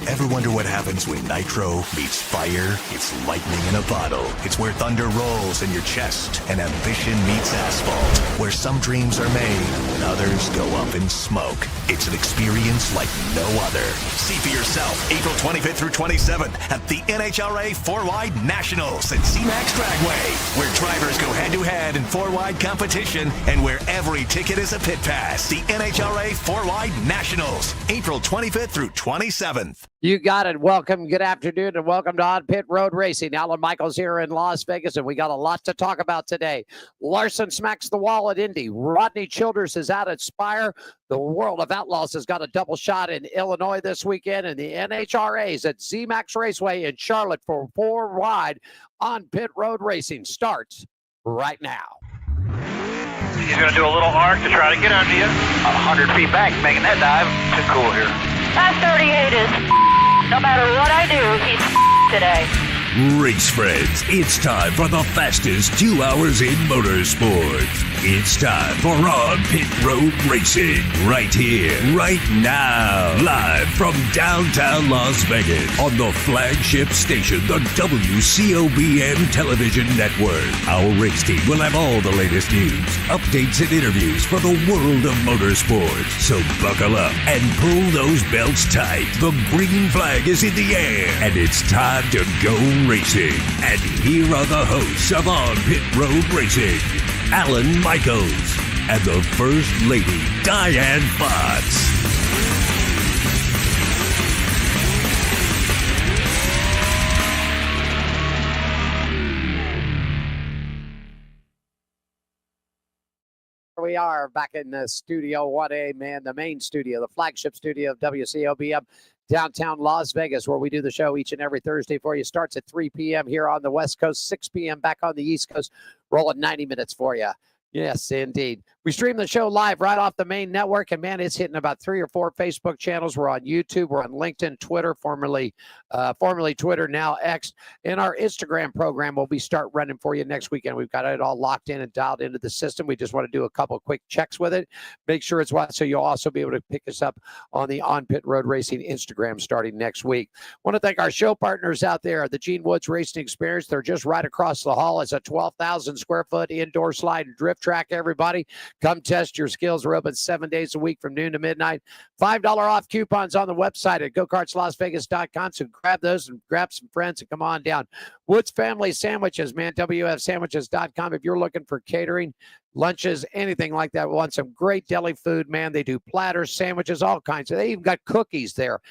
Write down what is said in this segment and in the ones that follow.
Ever wonder what happens when nitro meets fire? It's lightning in a bottle. It's where thunder rolls in your chest and ambition meets asphalt. Where some dreams are made and others go up in smoke. It's an experience like no other. See for yourself April 25th through 27th at the NHRA 4-Wide Nationals at C-Max Dragway, where drivers go head-to-head in 4-wide competition and where every ticket is a pit pass. The NHRA 4-Wide Nationals, April 25th through 27th. You got it. Welcome. Good afternoon, and welcome to On Pit Road Racing. Alan Michaels here in Las Vegas, and we got a lot to talk about today. Larson smacks the wall at Indy. Rodney Childers is out at Spire. The World of Outlaws has got a double shot in Illinois this weekend, and the NHRA's at Z-Max Raceway in Charlotte for 4-Wide On Pit Road Racing starts right now. He's going to do a little arc to try to get under you. 100 feet back, making that dive. Too cool here. That 38 is no matter what I do, he's today. Race friends, it's time for the fastest 2 hours in motorsports. It's time for On Pit Road Racing, right here, right now, live from downtown Las Vegas on the flagship station, the WCOBM Television Network. Our race team will have all the latest news, updates, and interviews for the world of motorsports. So buckle up and pull those belts tight. The green flag is in the air, and it's time to go racing. And here are the hosts of On Pit Road Racing, Alan Michaels and the First Lady, Diane Fox. We are back in the studio 1A, man, the main studio, the flagship studio of WCOBM, downtown Las Vegas, where we do the show each and every Thursday for you. Starts at 3 p.m. here on the West Coast, 6 p.m. back on the East Coast, rolling 90 minutes for you. Yes, indeed. We stream the show live right off the main network, and man, it's hitting about 3 or 4 Facebook channels. We're on YouTube, we're on LinkedIn, Twitter, formerly Twitter, now X, and our Instagram program will be start running for you next weekend. We've got it all locked in and dialed into the system. We just want to do a couple of quick checks with it, make sure it's what, so you'll also be able to pick us up on the On Pit Road Racing Instagram starting next week. Want to thank our show partners out there, the Gene Woods Racing Experience. They're just right across the hall. It's a 12,000 square foot indoor slide and drift track, everybody. Come test your skills. We're open 7 days a week from noon to midnight. $5 off coupons on the website at gokartslasvegas.com. So grab those and grab some friends and come on down. Woods Family Sandwiches, man, wfsandwiches.com. If you're looking for catering, lunches, anything like that, want some great deli food, man, they do platters, sandwiches, all kinds. They even got cookies there.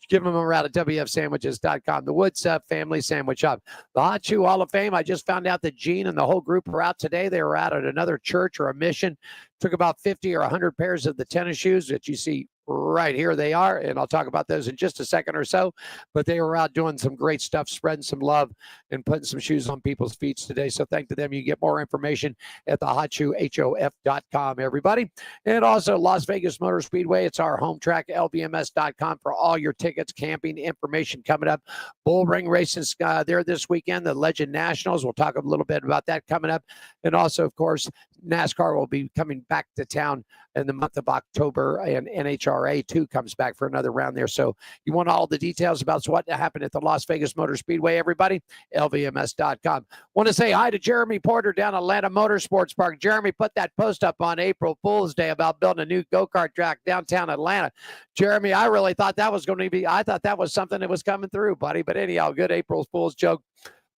Give them around at wfsandwiches.com. The Woods Family Sandwich Shop. The Hot Shoe Hall of Fame. I just found out that Gene and the whole group are out today. They were out at another church or a mission. Took about 50 or 100 pairs of the tennis shoes that you see right here. They are, and I'll talk about those in just a second or so. But they were out doing some great stuff, spreading some love and putting some shoes on people's feet today. So thank to them. You get more information at the hotshoehof.com, everybody. And also Las Vegas Motor Speedway. It's our home track, lvms.com, for all your tickets, camping information coming up. Bull Ring Racing there this weekend, the Legend Nationals. We'll talk a little bit about that coming up. And also, of course, NASCAR will be coming back to town in the month of October, and NHRA 2 comes back for another round there. So you want all the details about what happened at the Las Vegas Motor Speedway, everybody? LVMS.com. Want to say hi to Jeremy Porter down at Atlanta Motorsports Park. Jeremy put that post up on April Fool's Day about building a new go-kart track downtown Atlanta. Jeremy, I really thought that was going to be, I thought that was something that was coming through, buddy. But anyhow, good April Fool's joke.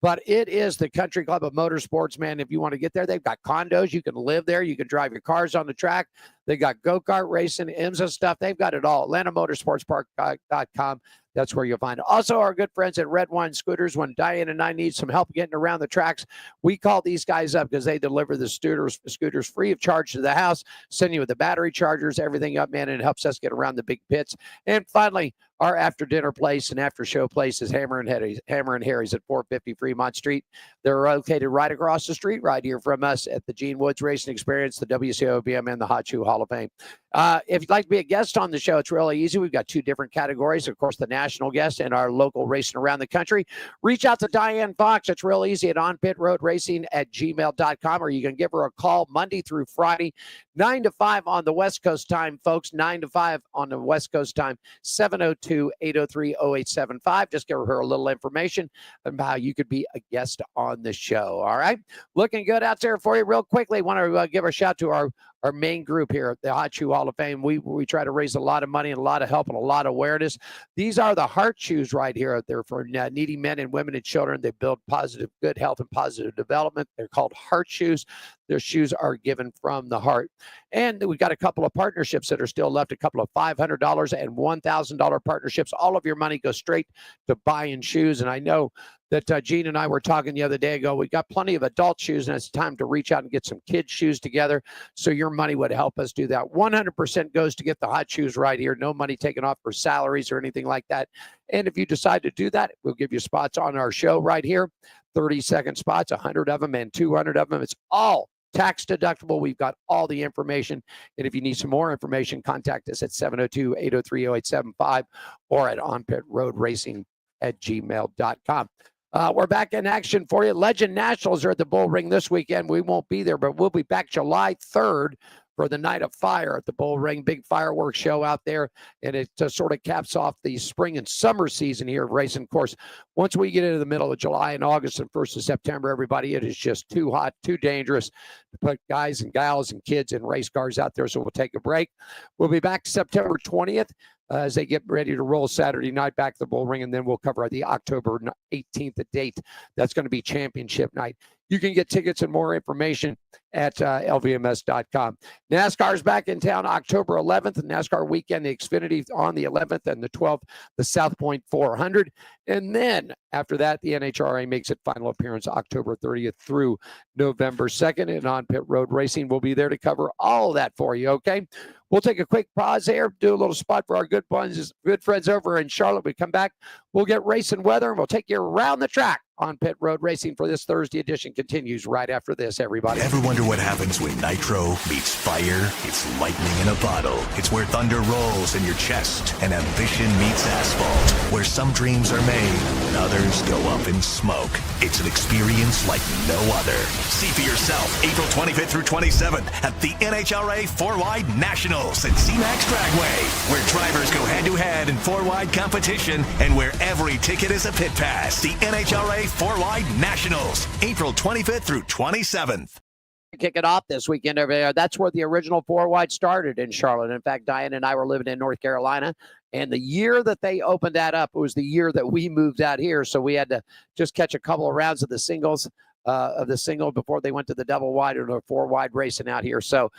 But it is the Country Club of Motorsports, man. If you want to get there, they've got condos. You can live there. You can drive your cars on the track. They got go-kart racing, IMSA stuff. They've got it all. AtlantaMotorsportsPark.com. That's where you'll find it. Also, our good friends at Red Wine Scooters. When Diane and I need some help getting around the tracks, we call these guys up because they deliver the scooters free of charge to the house, send you with the battery chargers, everything up, man, and it helps us get around the big pits. And finally, our after-dinner place and after-show place is Hammer and Harry's at 450 Fremont Street. They're located right across the street right here from us at the Gene Woods Racing Experience, the WCOBM, and the Hot Shoe Hall of Fame. If you'd like to be a guest on the show, it's really easy. We've got 2 different categories. Of course, the national guest and our local racing around the country. Reach out to Diane Fox. It's real easy at onpitroadracing@gmail.com, or you can give her a call Monday through Friday, 9 to 5 on the West Coast time, folks. 9 to 5 on the West Coast time, 702-803-0875. Just give her a little information about how you could be a guest on the show. All right. Looking good out there for you. Real quickly, want to give a shout to our main group here at the Hot Shoe Hall of Fame. We try to raise a lot of money and a lot of help and a lot of awareness. These are the heart shoes right here. They're for needy men and women and children. They build positive, good health and positive development. They're called heart shoes. Their shoes are given from the heart. And we've got a couple of partnerships that are still left, a couple of $500 and $1,000 partnerships. All of your money goes straight to buying shoes. And I know that Gene and I were talking the other day ago. We got plenty of adult shoes, and it's time to reach out and get some kids' shoes together. So your money would help us do that. 100% goes to get the hot shoes right here. No money taken off for salaries or anything like that. And if you decide to do that, we'll give you spots on our show right here. 30-second spots, 100 of them and 200 of them. It's all tax deductible. We've got all the information. And if you need some more information, contact us at 702-803-0875 or at onpitroadracing@gmail.com. We're back in action for you. Legend Nationals are at the Bull Ring this weekend. We won't be there, but we'll be back July 3rd for the Night of Fire at the Bull Ring. Big fireworks show out there, and it sort of caps off the spring and summer season here of racing. Of course, once we get into the middle of July and August and 1st of September, everybody, it is just too hot, too dangerous to put guys and gals and kids in race cars out there, so we'll take a break. We'll be back September 20th. As they get ready to roll Saturday night back to the Bull Ring, and then we'll cover the October 18th date. That's going to be championship night. You can get tickets and more information at lvms.com. NASCAR's back in town October 11th, NASCAR weekend, the Xfinity on the 11th and the 12th, the South Point 400. And then after that, the NHRA makes its final appearance October 30th through November 2nd. And On Pit Road Racing will be there to cover all of that for you, okay? We'll take a quick pause here, do a little spot for our good friends over in Charlotte. We come back, we'll get racing weather, and we'll take you around the track. On Pit Road Racing for this Thursday edition continues right after this, everybody. Ever wonder what happens when nitro meets fire? It's lightning in a bottle. It's where thunder rolls in your chest and ambition meets asphalt. Where some dreams are made and others go up in smoke. It's an experience like no other. See for yourself April 25th through 27th at the NHRA 4-Wide Nationals at CMAX Dragway, where drivers go head-to-head in 4-wide competition and where every ticket is a pit pass. The NHRA 4-Wide Nationals, April 25th through 27th. Kick it off this weekend over there. That's where the original 4-Wide started in Charlotte. In fact, Diane and I were living in North Carolina, and the year that they opened that up was the year that we moved out here. So we had to just catch a couple of rounds of the singles. Before they went to the double wide or the 4-wide racing out here. So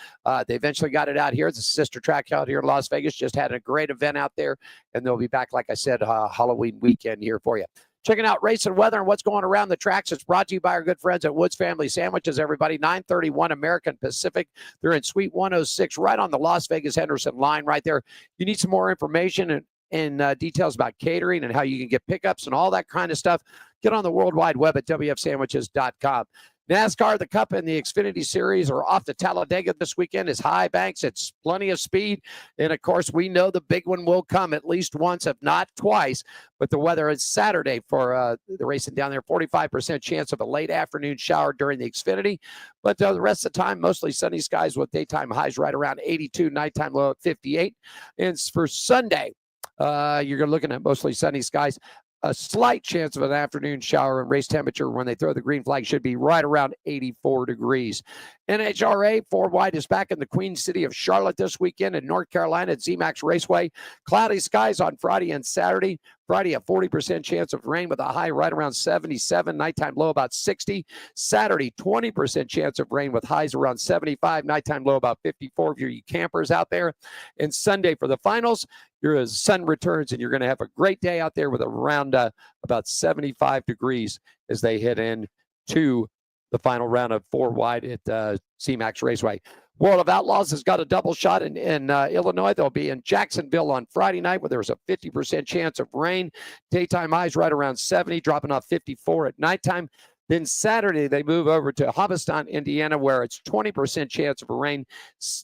they eventually got it out here. It's a sister track out here in Las Vegas. Just had a great event out there, and they'll be back, like I said, Halloween weekend here for you. Checking out race and weather and what's going around the tracks. It's brought to you by our good friends at Woods Family Sandwiches, everybody. 931 American Pacific. They're in Suite 106, right on the Las Vegas-Henderson line right there. You need some more information and details about catering and how you can get pickups and all that kind of stuff. Get on the World Wide Web at wfsandwiches.com. NASCAR, the Cup, and the Xfinity Series are off to Talladega this weekend. It's high banks. It's plenty of speed. And, of course, we know the big one will come at least once, if not twice. But the weather is Saturday for the racing down there. 45% chance of a late afternoon shower during the Xfinity. But the rest of the time, mostly sunny skies with daytime highs right around 82, nighttime low at 58. And for Sunday, you're looking at mostly sunny skies. A slight chance of an afternoon shower, and race temperature when they throw the green flag should be right around 84 degrees. NHRA 4-Wide is back in the Queen City of Charlotte this weekend in North Carolina at ZMAX Raceway. Cloudy skies on Friday and Saturday. Friday, a 40% chance of rain with a high right around 77, nighttime low about 60. Saturday, 20% chance of rain with highs around 75, nighttime low about 54 if you're you campers out there. And Sunday for the finals, your sun returns, and you're going to have a great day out there with around about 75 degrees as they head in to the final round of 4-Wide at CMAX Raceway. World of Outlaws has got a double shot in Illinois. They'll be in Jacksonville on Friday night where there's a 50% chance of rain. Daytime highs right around 70, dropping off 54 at nighttime. Then Saturday, they move over to Hubbardston, Indiana, where it's 20% chance of rain.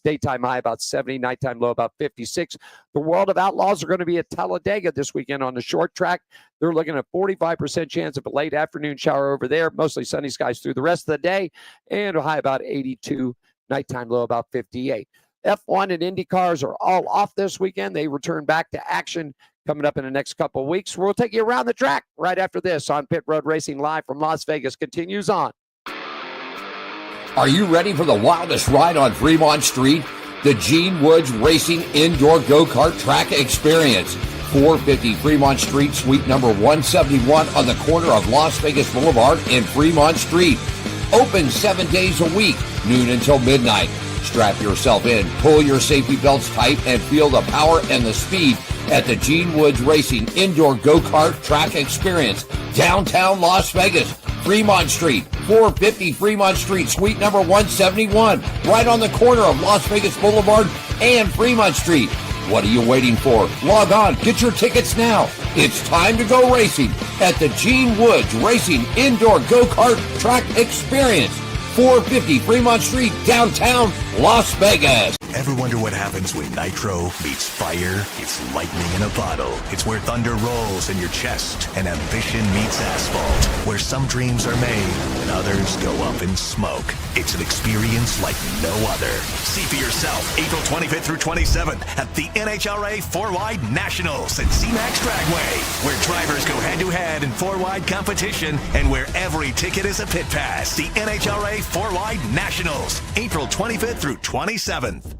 Daytime high about 70, nighttime low about 56. The World of Outlaws are going to be at Talladega this weekend on the short track. They're looking at 45% chance of a late afternoon shower over there. Mostly sunny skies through the rest of the day, and a high about 82, nighttime low about 58. F1 and Indy cars are all off this weekend. They return back to action coming up in the next couple of weeks. We'll take you around the track right after this on Pit Road Racing Live from Las Vegas. Continues on. Are you ready for the wildest ride on Fremont Street? The Gene Woods Racing Indoor Go-Kart Track Experience. 450 Fremont Street, suite number 171 on the corner of Las Vegas Boulevard and Fremont Street. Open 7 days a week, noon until midnight. Strap yourself in, pull your safety belts tight, and feel the power and the speed at the Gene Woods Racing Indoor Go-Kart Track Experience, downtown Las Vegas, Fremont Street, 450 Fremont Street, suite number 171, right on the corner of Las Vegas Boulevard and Fremont Street. What are you waiting for? Log on, get your tickets now. It's time to go racing at the Gene Woods Racing Indoor Go-Kart Track Experience, 450 Fremont Street, downtown Las Vegas. Ever wonder what happens when nitro meets fire? It's lightning in a bottle. It's where thunder rolls in your chest and ambition meets asphalt. Where some dreams are made and others go up in smoke. It's an experience like no other. See for yourself April 25th through 27th at the NHRA 4-Wide Nationals at ZMAX Dragway, where drivers go head-to-head in 4-wide competition and where every ticket is a pit pass. The NHRA 4-Wide Nationals, April 25th through 27th.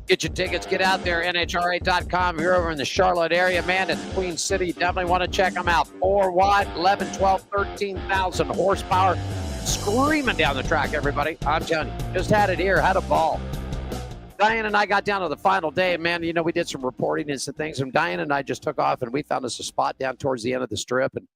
Get your tickets. Get out there, NHRA.com. If you're over in the Charlotte area, man, at the Queen City, you definitely want to check them out. 4 wide, 11, 12, 13,000 horsepower. Screaming down the track, everybody. I'm telling you, just had it here, had a ball. Diane and I got down to the final day, man. You know, we did some reporting and some things, and Diane and I just took off, and we found us a spot down towards the end of the strip, and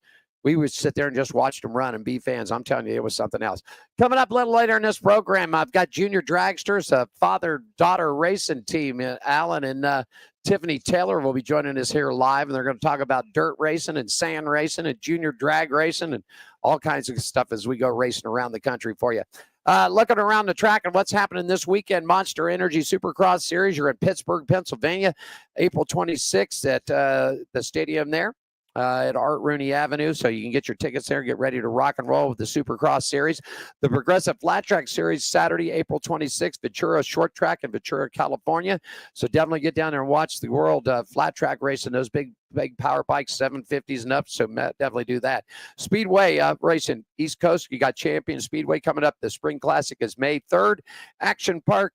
we would sit there and just watch them run and be fans. I'm telling you, it was something else. Coming up a little later in this program, I've got junior dragsters, a father-daughter racing team. Alan and Tiffany Taylor will be joining us here live, and they're going to talk about dirt racing and sand racing and junior drag racing and all kinds of stuff as we go racing around the country for you. Looking around the track and what's happening this weekend, Monster Energy Supercross Series. You're in Pittsburgh, Pennsylvania, April 26th at the stadium there. At Art Rooney Avenue, so you can get your tickets there, get ready to rock and roll with the Supercross Series. The Progressive Flat Track Series, Saturday, April 26th, Ventura Short Track in Ventura, California. So definitely get down there and watch the world flat track racing, those big power bikes, 750s and up, so definitely do that. Speedway racing, East Coast, you got Champion Speedway coming up. The Spring Classic is May 3rd. Action Park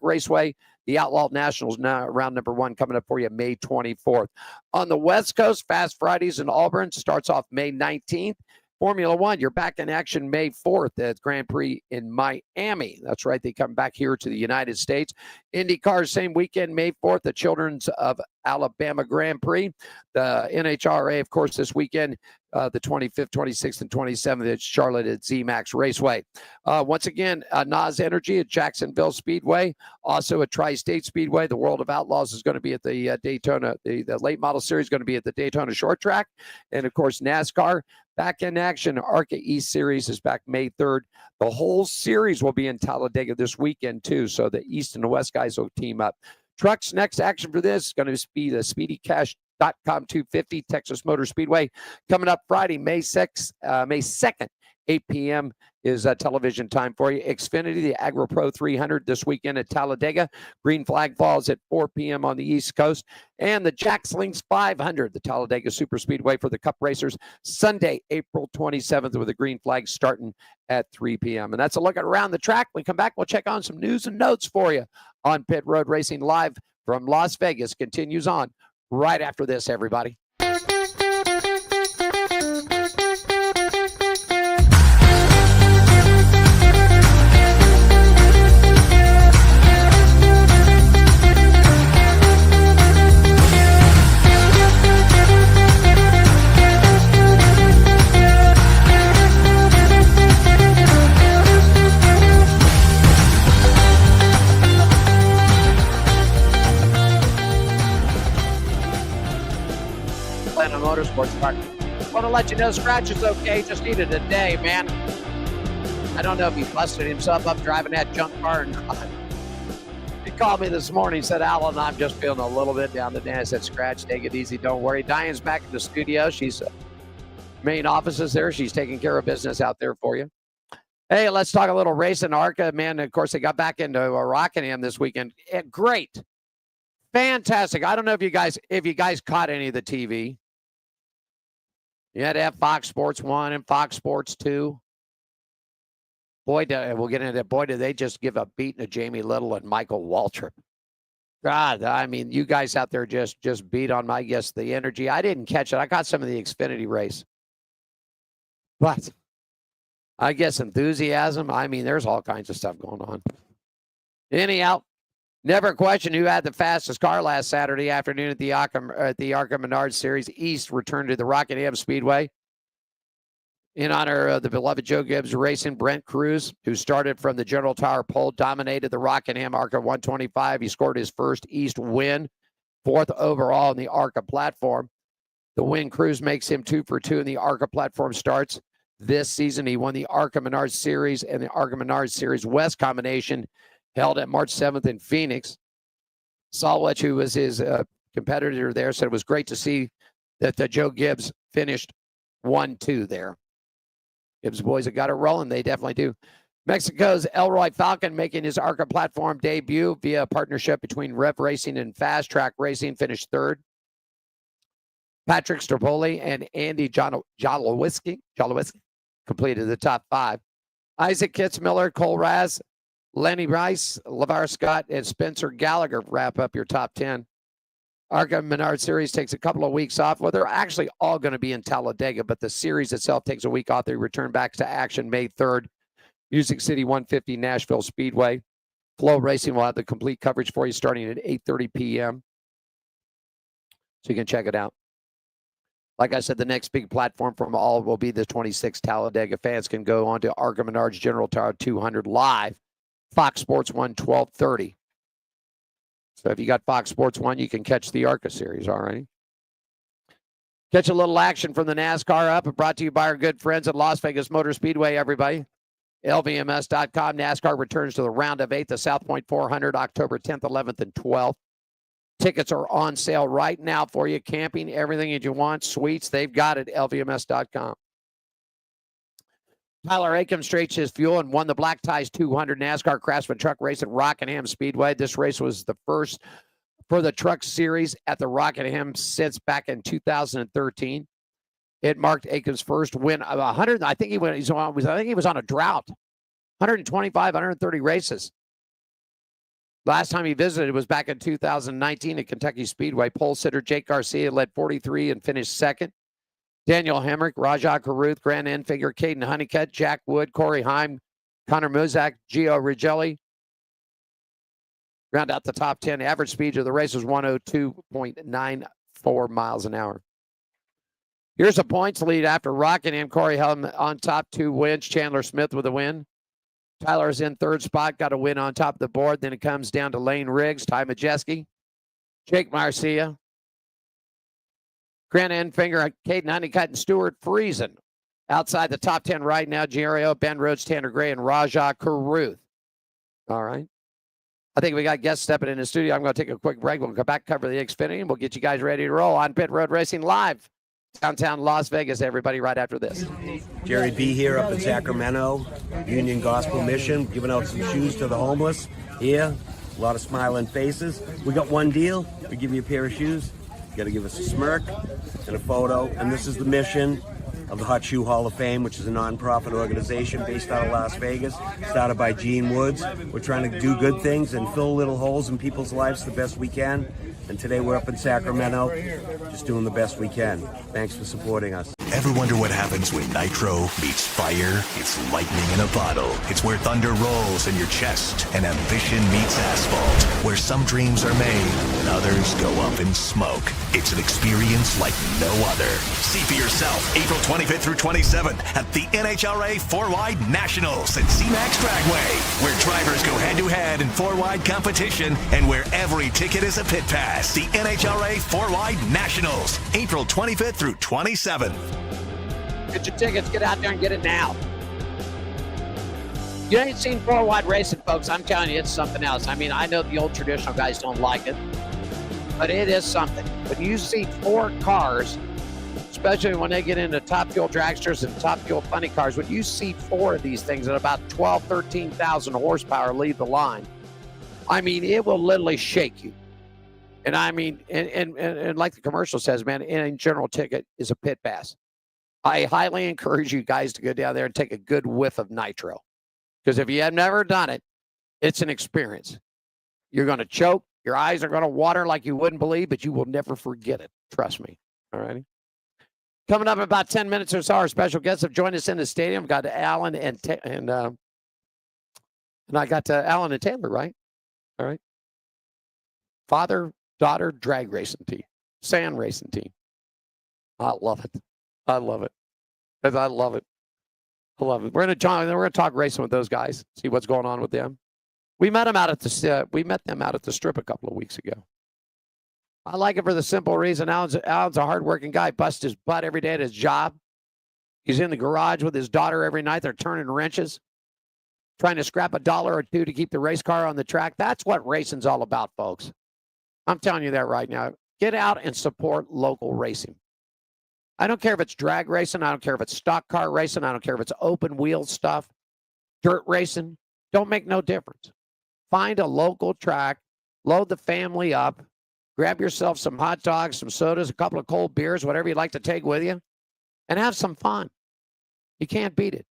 Raceway, the Outlaw Nationals now round number 1 coming up for you May 24th. On the West Coast, Fast Fridays in Auburn starts off May 19th. Formula One, you're back in action May 4th at Grand Prix in Miami. That's right, they come back here to the United States. IndyCar, same weekend, May 4th, the Children's of Alabama Grand Prix. The NHRA, of course, this weekend, the 25th, 26th, and 27th at Charlotte at ZMAX Raceway. Once again, NOS Energy at Jacksonville Speedway, also at Tri-State Speedway. The World of Outlaws is going to be at the Daytona, the late model series is going to be at the Daytona Short Track. And, of course, NASCAR back in action. ARCA East Series is back May 3rd. The whole series will be in Talladega this weekend, too, so the East and the West guys will team up. Trucks, next action for this is going to be the Speedy Cash.com 250 Texas Motor Speedway coming up Friday, May 2nd, 8 p.m. is television time for you. Xfinity, the Agro Pro 300 this weekend at Talladega. Green Flag Falls at 4 p.m. on the East Coast. And the Jack Slings 500, the Talladega Super Speedway for the Cup Racers, Sunday, April 27th, with the Green Flag starting at 3 p.m. And that's a look at around the track. When we come back, we'll check on some news and notes for you on Pit Road Racing Live from Las Vegas. Continues on right after this, everybody. Motorsports Park. Want to let you know, Scratch is okay. Just needed a day, man. I don't know if he busted himself up driving that junk car or not. He called me this morning. He said, Alan, I'm just feeling a little bit down today. I said, Scratch, take it easy. Don't worry. Diane's back in the studio. She's main office is there. She's taking care of business out there for you. Hey, let's talk a little racing. ARCA, man, of course, they got back into Rockingham this weekend. Great. Fantastic. I don't know if you guys caught any of the TV. You had to have Fox Sports 1 and Fox Sports 2. Boy, we'll get into that. Boy, did they just give a beating to Jamie Little and Michael Waltrip. God, I mean, you guys out there just beat on my guess the energy. I didn't catch it. I caught some of the Xfinity race. But I guess enthusiasm. I mean, there's all kinds of stuff going on. Anyhow, never question who had the fastest car last Saturday afternoon at the ARCA Menards Series East returned to the Rockingham Speedway. In honor of the beloved Joe Gibbs Racing, Brent Cruz, who started from the General Tower pole, dominated the Rockingham ARCA 125. He scored his first East win, 4th overall in the ARCA platform. The win, Cruz makes him 2 for 2 in the ARCA platform starts. This season, he won the ARCA Menards Series and the ARCA Menards Series West combination held at March 7th in Phoenix. Salwich, who was his competitor there, said it was great to see that the Joe Gibbs finished 1-2 there. Gibbs boys have got it rolling. They definitely do. Mexico's Elroy Falcon making his ARCA platform debut via a partnership between Rev Racing and Fast Track Racing, finished 3rd. Patrick Strapoli and Andy Jalowiski completed the top 5. Isaac Kitzmiller, Cole Raz, Lenny Rice, LeVar Scott, and Spencer Gallagher wrap up your top 10. ARCA Menard Series takes a couple of weeks off. Well, they're actually all going to be in Talladega, but the series itself takes a week off. They return back to action May 3rd. Music City 150 Nashville Speedway. Flow Racing will have the complete coverage for you starting at 8:30 p.m. So you can check it out. Like I said, the next big platform from all will be the 26th Talladega. Fans can go on to ARCA Menards General Tower 200 live. Fox Sports 1, 12:30. So if you got Fox Sports 1, you can catch the ARCA series, all right? Catch a little action from the NASCAR up. Brought to you by our good friends at Las Vegas Motor Speedway, everybody. LVMS.com. NASCAR returns to the round of 8, the South Point 400, October 10th, 11th, and 12th. Tickets are on sale right now for you. Camping, everything that you want, suites, they've got it, LVMS.com. Tyler Akam stretched his fuel and won the Black Ties 200 NASCAR Craftsman Truck Race at Rockingham Speedway. This race was the first for the Truck Series at the Rockingham since back in 2013. It marked Akam's first win of 100. I think he was on a drought. 125, 130 races. Last time he visited was back in 2019 at Kentucky Speedway. Pole sitter Jake Garcia led 43 and finished second. Daniel Hemrick, Rajah Caruth, Grant Enfinger, Caden Honeycutt, Jack Wood, Corey Heim, Connor Muzak, Gio Rigelli. Round out the top 10. Average speed of the race was 102.94 miles an hour. Here's a points lead after Rockingham. Corey Helm on top, 2 wins. Chandler Smith with a win. Tyler's in 3rd spot, got a win on top of the board. Then it comes down to Lane Riggs, Ty Majeski, Jake Marcia, Grant Enfinger, Caden Honeycutt, and Stuart Friesen. Outside the top 10 right now, Gio, Ben Rhodes, Tanner Gray, and Rajah Caruth. All right. I think we got guests stepping in the studio. I'm going to take a quick break. We'll come back, cover the Xfinity, and we'll get you guys ready to roll on Pit Road Racing live. Downtown Las Vegas, everybody, right after this. Jerry B. here up in Sacramento, Union Gospel Mission, giving out some shoes to the homeless here. A lot of smiling faces. We got one deal. We give you a pair of shoes. You got to give us a smirk and a photo. And this is the mission of the Hot Shoe Hall of Fame, which is a non-profit organization based out of Las Vegas, started by Gene Woods. We're trying to do good things and fill little holes in people's lives the best we can. And today we're up in Sacramento, just doing the best we can. Thanks for supporting us. Ever wonder what happens when nitro meets fire? It's lightning in a bottle. It's where thunder rolls in your chest and ambition meets asphalt. Where some dreams are made and others go up in smoke. It's an experience like no other. See for yourself April 25th through 27th at the NHRA 4-Wide Nationals at CMAX Dragway, where drivers go head-to-head in 4-wide competition and where every ticket is a pit pass. The NHRA 4-Wide Nationals, April 25th through 27th. Get your tickets. Get out there and get it now. You ain't seen four-wide racing, folks. I'm telling you, it's something else. I mean, I know the old traditional guys don't like it, but it is something. When you see four cars, especially when they get into top fuel dragsters and top fuel funny cars, when you see four of these things at about 12, 13,000 horsepower leave the line, I mean, it will literally shake you. And I mean, and like the commercial says, man, in general ticket is a pit pass. I highly encourage you guys to go down there and take a good whiff of nitro. Because if you have never done it, it's an experience. You're going to choke. Your eyes are going to water like you wouldn't believe, but you will never forget it. Trust me. All righty. Coming up in about 10 minutes or so, our special guests have joined us in the stadium. Got Alan and I got Alan and Taylor, right? All right. Father-daughter drag racing team. Sand racing team. I love it. I love it. I love it. I love it. We're gonna talk racing with those guys. See what's going on with them. We met them out at the strip a couple of weeks ago. I like it for the simple reason Alan's a hardworking guy. Busts his butt every day at his job. He's in the garage with his daughter every night. They're turning wrenches, trying to scrap $1 or $2 to keep the race car on the track. That's what racing's all about, folks. I'm telling you that right now. Get out and support local racing. I don't care if it's drag racing. I don't care if it's stock car racing. I don't care if it's open wheel stuff, dirt racing. Don't make no difference. Find a local track, load the family up, grab yourself some hot dogs, some sodas, a couple of cold beers, whatever you'd like to take with you, and have some fun. You can't beat it.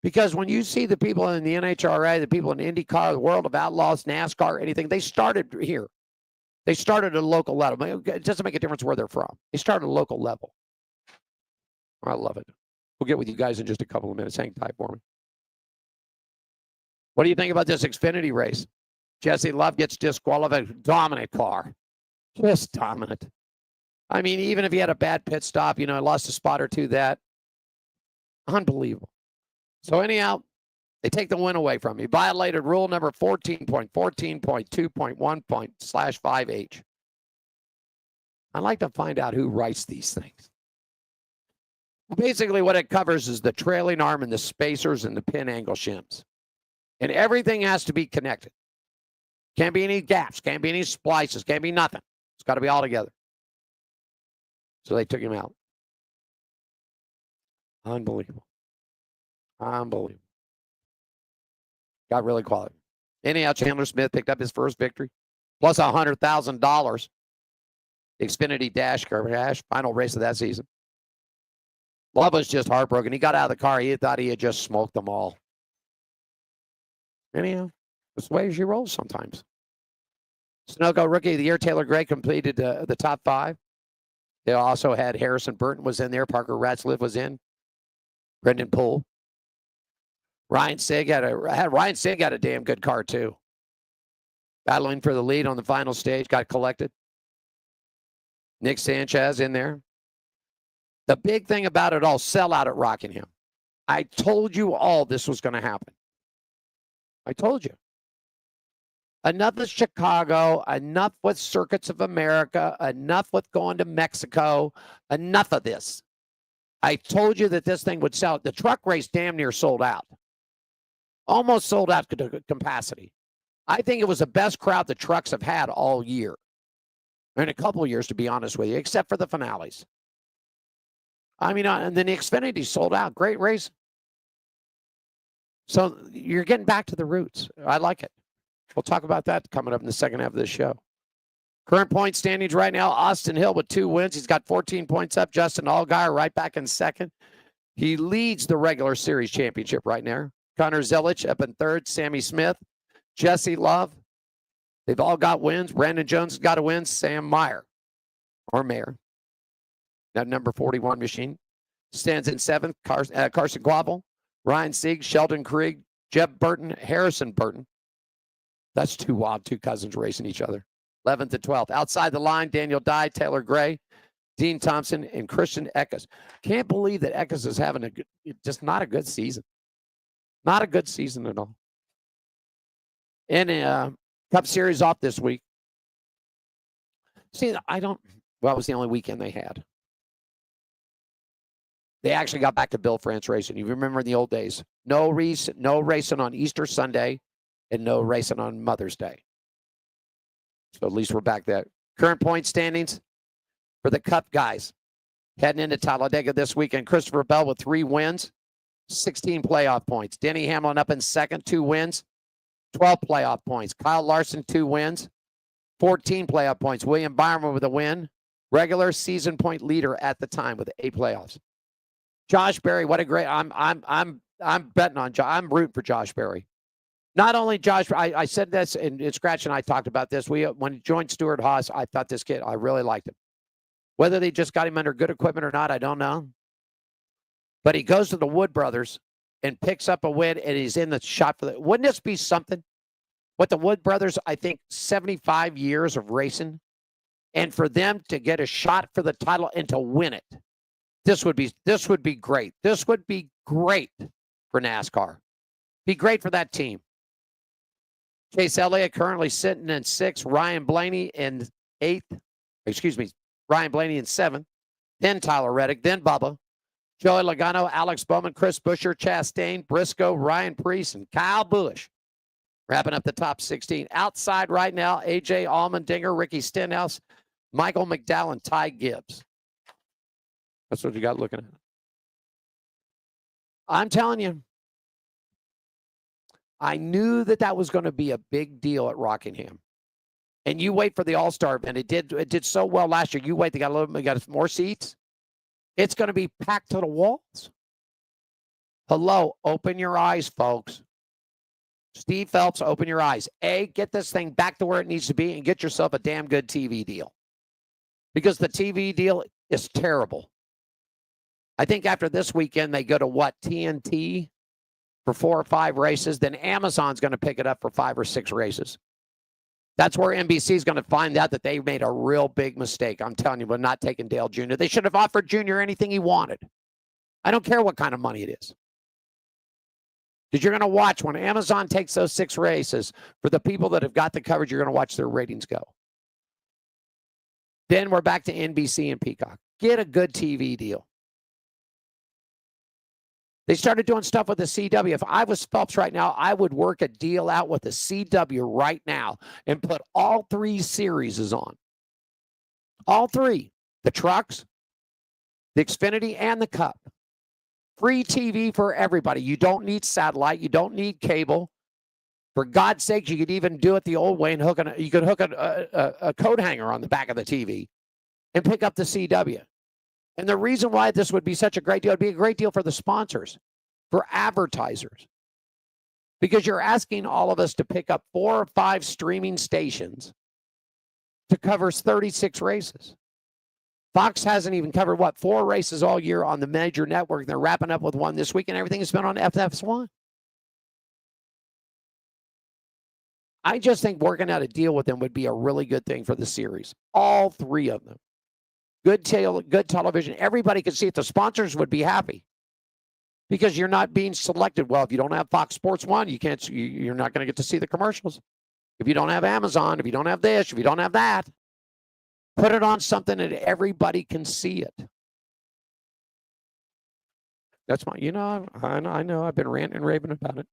Because when you see the people in the NHRA, the people in IndyCar, the World of Outlaws, NASCAR, anything, they started here. They started at a local level. It doesn't make a difference where they're from. They started at a local level. I love it. We'll get with you guys in just a couple of minutes. Hang tight for me. What do you think about this Xfinity race? Jesse Love gets disqualified. Dominant car. Just dominant. I mean, even if he had a bad pit stop, lost a spot or two, that. Unbelievable. So anyhow, they take the win away from him. He violated rule number 14.14.2.1./5H. I'd like to find out who writes these things. Basically, what it covers is the trailing arm and the spacers and the pin angle shims. And everything has to be connected. Can't be any gaps, can't be any splices, can't be nothing. It's got to be all together. So they took him out. Unbelievable. Unbelievable. Got really quality. Anyhow, Chandler Smith picked up his first victory, plus $100,000. Xfinity Dash final race of that season. Love was just heartbroken. He got out of the car. He thought he had just smoked them all. Anyhow, that's the way she rolls sometimes. Sunoco Rookie of the Year, Taylor Gray, completed the top 5. They also had Harrison Burton was in there. Parker Ratzliff was in. Brendan Poole. Ryan Sieg had a damn good car, too. Battling for the lead on the final stage. Got collected. Nick Sanchez in there. The big thing about it all, sell out at Rockingham. I told you all this was going to happen. I told you. Enough with Chicago, enough with Circuits of America, enough with going to Mexico, enough of this. I told you that this thing would sell. The truck race damn near sold out. Almost sold out to capacity. I think it was the best crowd the trucks have had all year. In a couple of years, to be honest with you, except for the finales. I mean, and then the Xfinity sold out. Great race. So you're getting back to the roots. I like it. We'll talk about that coming up in the second half of this show. Current point standings right now, Austin Hill with 2 wins. He's got 14 points up. Justin Allgaier right back in second. He leads the regular series championship right now. Connor Zelich up in third. Sammy Smith, Jesse Love. They've all got wins. Brandon Jones has got a win. Sam Meyer, or Mayer, that number 41 machine, stands in seventh. Carson Quabble, Ryan Sieg, Sheldon Krieg, Jeb Burton, Harrison Burton. That's two cousins racing each other. 11th to 12th. Outside the line, Daniel Dye, Taylor Gray, Dean Thompson, and Christian Eckes. Can't believe that Eckes is having just not a good season. Not a good season at all. And Cup Series off this week. See, it was the only weekend they had. They actually got back to Bill France racing. You remember in the old days, no racing on Easter Sunday and no racing on Mother's Day. So at least we're back there. Current point standings for the Cup guys. Heading into Talladega this weekend, Christopher Bell with 3 wins, 16 playoff points. Denny Hamlin up in second, 2 wins, 12 playoff points. Kyle Larson, 2 wins, 14 playoff points. William Byron with a win, regular season point leader at the time with 8 playoffs. Josh Berry, what a great! I'm betting on. I'm rooting for Josh Berry. Not only Josh, I said this, and Scratch and I talked about this. When he joined Stuart Haas, I thought this kid, I really liked him. Whether they just got him under good equipment or not, I don't know. But he goes to the Wood Brothers and picks up a win, and he's in the shot for the. Wouldn't this be something? What the Wood Brothers, I think, 75 years of racing, and for them to get a shot for the title and to win it, this would be great. This would be great for NASCAR. Be great for that team. Chase Elliott currently sitting in 6th. Ryan Blaney in 8th. Excuse me. Ryan Blaney in 7th. Then Tyler Reddick. Then Bubba. Joey Logano, Alex Bowman, Chris Buescher, Chastain, Briscoe, Ryan Preece, and Kyle Busch. Wrapping up the top 16. Outside right now, A.J. Allmendinger, Ricky Stenhouse, Michael McDowell, and Ty Gibbs. That's what you got looking at. I'm telling you, I knew that was going to be a big deal at Rockingham. And you wait for the All-Star event. It did so well last year. You wait, they got more seats. It's going to be packed to the walls. Hello, open your eyes, folks. Steve Phelps, open your eyes. Get this thing back to where it needs to be and get yourself a damn good TV deal. Because the TV deal is terrible. I think after this weekend, they go to TNT for 4 or 5 races. Then Amazon's going to pick it up for 5 or 6 races. That's where NBC is going to find out that they made a real big mistake. I'm telling you, by not taking Dale Jr. They should have offered Jr. anything he wanted. I don't care what kind of money it is. Because you're going to watch when Amazon takes those 6 races, for the people that have got the coverage, you're going to watch their ratings go. Then we're back to NBC and Peacock. Get a good TV deal. They started doing stuff with the CW. If I was Phelps right now, I would work a deal out with the CW right now and put all 3 series on. All 3. The trucks, the Xfinity, and the Cup. Free TV for everybody. You don't need satellite. You don't need cable. For God's sake, you could even do it the old way and you could hook a coat hanger on the back of the TV and pick up the CW. And the reason why this would be such a great deal, it'd be a great deal for the sponsors, for advertisers, because you're asking all of us to pick up 4 or 5 streaming stations to cover 36 races. Fox hasn't even covered, 4 races all year on the major network. They're wrapping up with 1 this week, and everything has been on FS1. I just think working out a deal with them would be a really good thing for the series. All 3 of them. Good television. Everybody could see it. The sponsors would be happy because you're not being selected. Well, if you don't have Fox Sports 1, you're not going to get to see the commercials. If you don't have Amazon, if you don't have this, if you don't have that, put it on something that everybody can see it. That's my, I know I've been ranting and raving about it.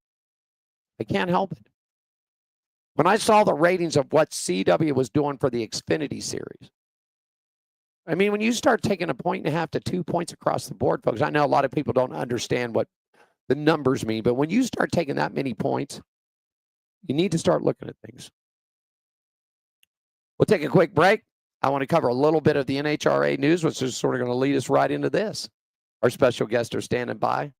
I can't help it. When I saw the ratings of what CW was doing for the Xfinity series, I mean, when you start taking 1.5 to 2 points across the board, folks, I know a lot of people don't understand what the numbers mean, but when you start taking that many points, you need to start looking at things. We'll take a quick break. I want to cover a little bit of the NHRA news, which is sort of going to lead us right into this. Our special guests are standing by.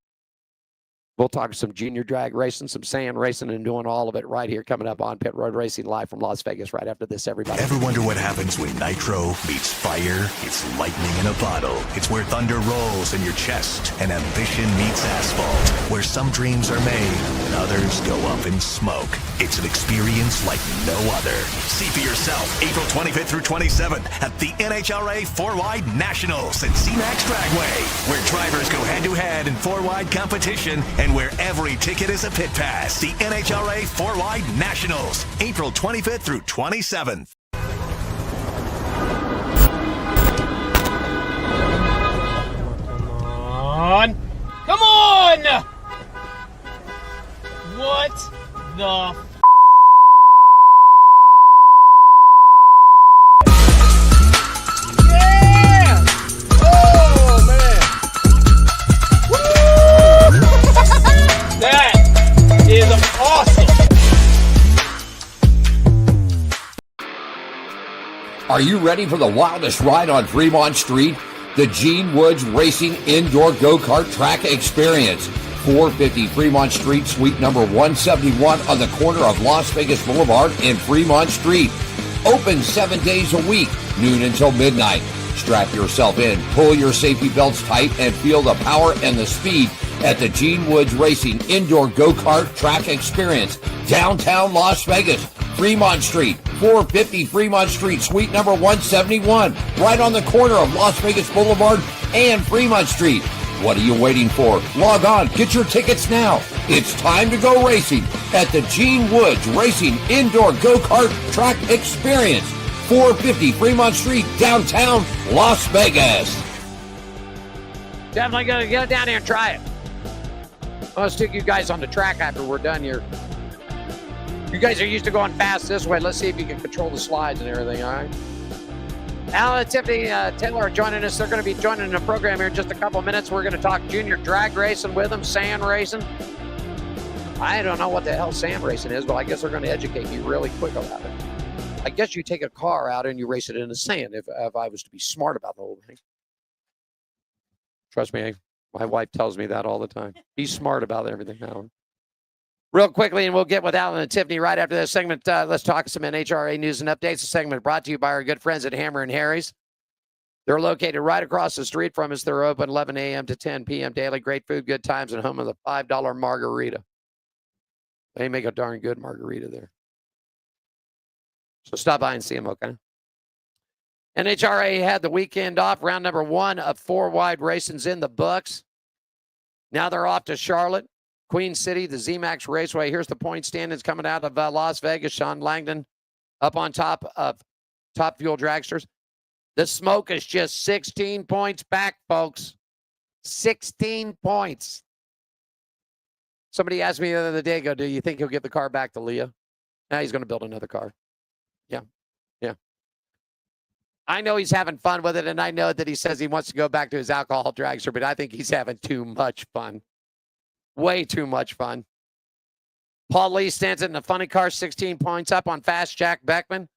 We'll talk some junior drag racing, some sand racing, and doing all of it right here coming up on Pit Road Racing live from Las Vegas right after this, everybody. Ever wonder what happens when nitro meets fire? It's lightning in a bottle. It's where thunder rolls in your chest and ambition meets asphalt. Where some dreams are made and others go up in smoke. It's an experience like no other. See for yourself April 25th through 27th at the NHRA 4-Wide Nationals at CMAX Dragway, where drivers go head-to-head in 4-wide competition and where every ticket is a pit pass. The NHRA 4-Wide Nationals, April 25th through 27th. Are you ready for the wildest ride on Fremont Street? The Gene Woods Racing Indoor Go-Kart Track Experience. 450 Fremont Street, suite number 171 on the corner of Las Vegas Boulevard and Fremont Street. Open 7 days a week, noon until midnight. Strap yourself in, pull your safety belts tight, and feel the power and the speed at the Gene Woods Racing Indoor Go-Kart Track Experience, downtown Las Vegas, Fremont Street, 450 Fremont Street, suite number 171, right on the corner of Las Vegas Boulevard and Fremont Street. What are you waiting for? Log on, get your tickets now. It's time to go racing at the Gene Woods Racing Indoor Go-Kart Track Experience, 450 Fremont Street, downtown Las Vegas. Definitely going to get down here and try it. I'll stick you guys on the track after we're done here. You guys are used to going fast this way. Let's see if you can control the slides and everything, all right? Alan and Tiffany Taylor are joining us. They're going to be joining the program here in just a couple of minutes. We're going to talk junior drag racing with them, sand racing. I don't know what the hell sand racing is, but I guess they're going to educate me really quick about it. I guess you take a car out and you race it in the sand if I was to be smart about the whole thing. Trust me, my wife tells me that all the time. Be smart about everything, Alan. Real quickly, and we'll get with Alan and Tiffany right after this segment. Let's talk some NHRA news and updates. The segment brought to you by our good friends at Hammer and Harry's. They're located right across the street from us. They're open 11 a.m. to 10 p.m. daily. Great food, good times, and home of the $5 margarita. They make a darn good margarita there. So stop by and see them, okay? NHRA had the weekend off. Round number 1 of 4 wide racings in the books. Now they're off to Charlotte, Queen City, the ZMAX Raceway. Here's the point standings coming out of Las Vegas. Sean Langdon up on top of Top Fuel Dragsters. The smoke is just 16 points back, folks. 16 points. Somebody asked me the other day, do you think he'll get the car back to Leah? Now he's going to build another car. Yeah. I know he's having fun with it, and I know that he says he wants to go back to his alcohol dragster, but I think he's having too much fun. Way too much fun. Paul Lee stands in the funny car, 16 points up on fast Jack Beckman.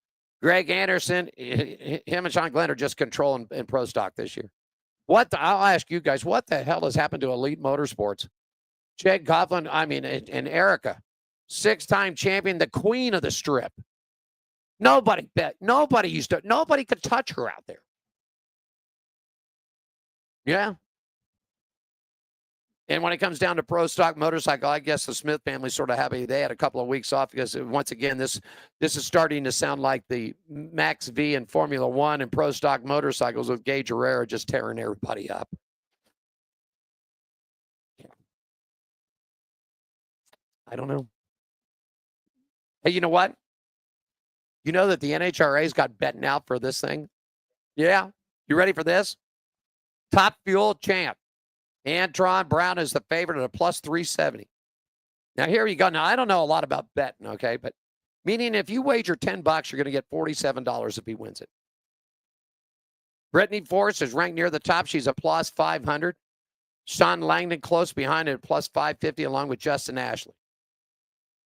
Greg Anderson, him and Sean Glenn are just controlling in Pro Stock this year. I'll ask you guys, what the hell has happened to Elite Motorsports? Jed Coughlin, and Erica, 6-time champion, the queen of the strip. Nobody could touch her out there. Yeah. And when it comes down to Pro Stock motorcycle, I guess the Smith family's sort of happy. They had a couple of weeks off because, once again, this is starting to sound like the Max V and Formula One and Pro Stock motorcycles with Gage Herrera just tearing everybody up. Yeah. I don't know. Hey, you know what? You know that the NHRA's got betting out for this thing? Yeah. You ready for this? Top Fuel champ. Antron Brown is the favorite at a plus 370. Now, here you go. Now, I don't know a lot about betting, okay? But meaning if you wager $10, you're going to get $47 if he wins it. Brittany Forrest is ranked near the top. She's a plus 500. Sean Langdon close behind at plus 550, along with Justin Ashley.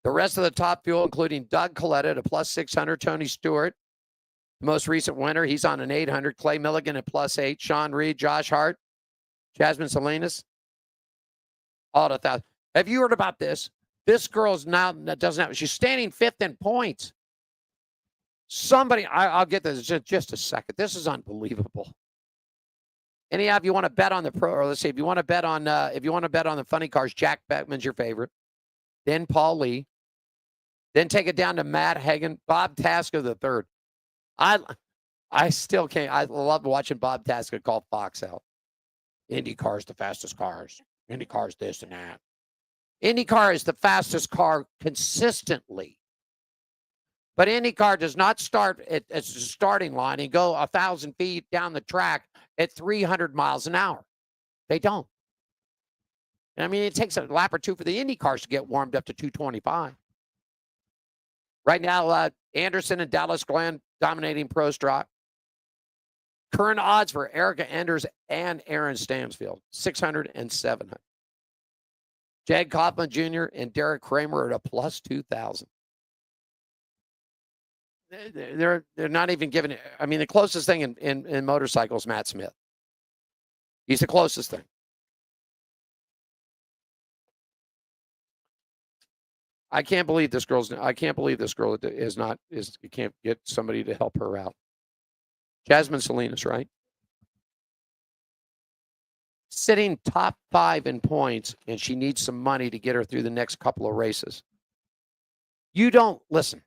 The rest of the Top Fuel, including Doug Collette at a plus 600, Tony Stewart, the most recent winner, he's on an 800. Clay Milligan at plus 8, Sean Reed, Josh Hart, Jasmine Salinas, all at 1,000. Have you heard about this? This girl's now doesn't have. She's standing 5th in points. Somebody, I'll get this just a second. This is unbelievable. Any of you want to bet on the pro? Or let's see, if you want to bet on the funny cars, Jack Beckman's your favorite. Then Paul Lee. Then take it down to Matt Hagan, Bob Tasker the third. I still can't. I love watching Bob Tasker call Fox out. IndyCar is the fastest cars. IndyCar is this and that. IndyCar is the fastest car consistently. But IndyCar does not start at the starting line and go 1,000 feet down the track at 300 miles an hour. They don't. I mean, it takes a lap or two for the Indy cars to get warmed up to 225. Right now, Anderson and Dallas Glenn dominating Pro Stock. Current odds for Erica Enders and Aaron Stansfield, 600 and 700. Jag Kaufman Jr. and Derek Kramer at a plus 2,000. they're not even giving it. I mean, the closest thing in motorcycles, Matt Smith. He's the closest thing. I can't believe this girl can't get somebody to help her out. Jasmine Salinas, right? Sitting top 5 in points, and she needs some money to get her through the next couple of races. You don't listen.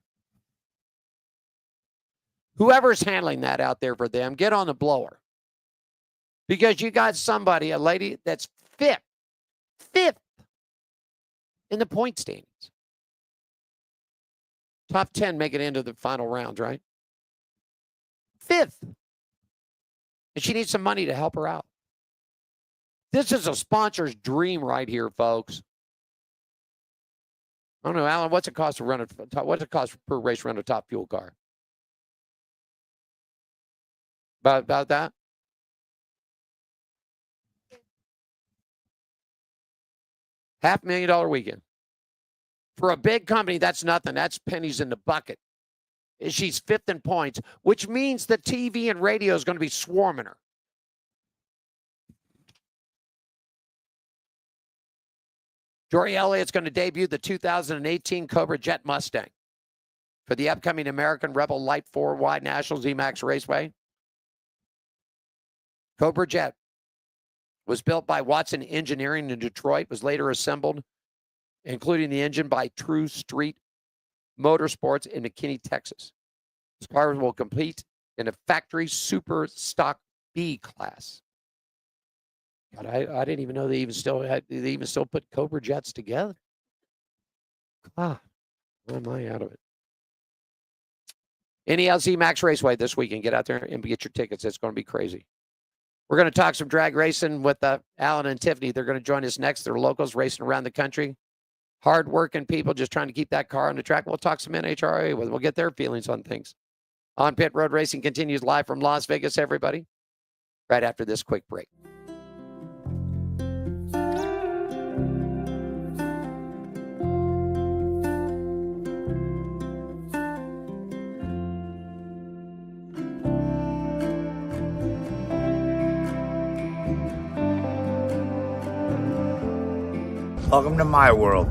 Whoever's handling that out there for them, get on the blower. Because you got somebody, a lady that's fifth in the point standings. Top 10 make it into the final rounds, right? 5th. And she needs some money to help her out. This is a sponsor's dream right here, folks. I don't know, Alan, what's it cost per race to run a top fuel car? About that? $500,000 weekend. For a big company, that's nothing. That's pennies in the bucket. She's 5th in points, which means the TV and radio is going to be swarming her. Jory Elliott's going to debut the 2018 Cobra Jet Mustang for the upcoming American Rebel Light 4-Wide Nationals EMAX Raceway. Cobra Jet was built by Watson Engineering in Detroit, was later assembled, including the engine, by True Street Motorsports in McKinney, Texas. This car will compete in a factory super stock B class. God, I didn't even know they even still put Cobra Jets together. God, why am I out of it? NELZ Max Raceway this weekend. Get out there and get your tickets. It's going to be crazy. We're going to talk some drag racing with Alan and Tiffany. They're going to join us next. They're locals racing around the country. Hard-working people just trying to keep that car on the track. We'll talk some NHRA with them. We'll get their feelings on things. On Pit Road Racing continues live from Las Vegas, everybody, right after this quick break. Welcome to my world.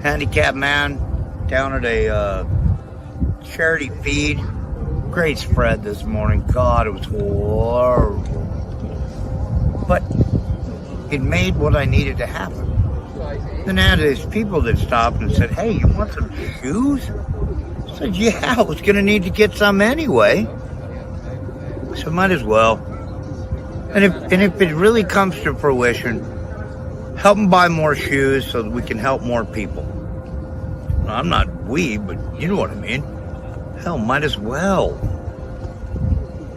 Handicap man down at a charity feed. Great spread this morning. God, it was horrible. But it made what I needed to happen. Then I had these people that stopped and said, "Hey, you want some shoes?" I said, "Yeah, I was going to need to get some anyway. So might as well." And if it really comes to fruition, help them buy more shoes so that we can help more people. Well, I'm not but you know what I mean. Hell, might as well.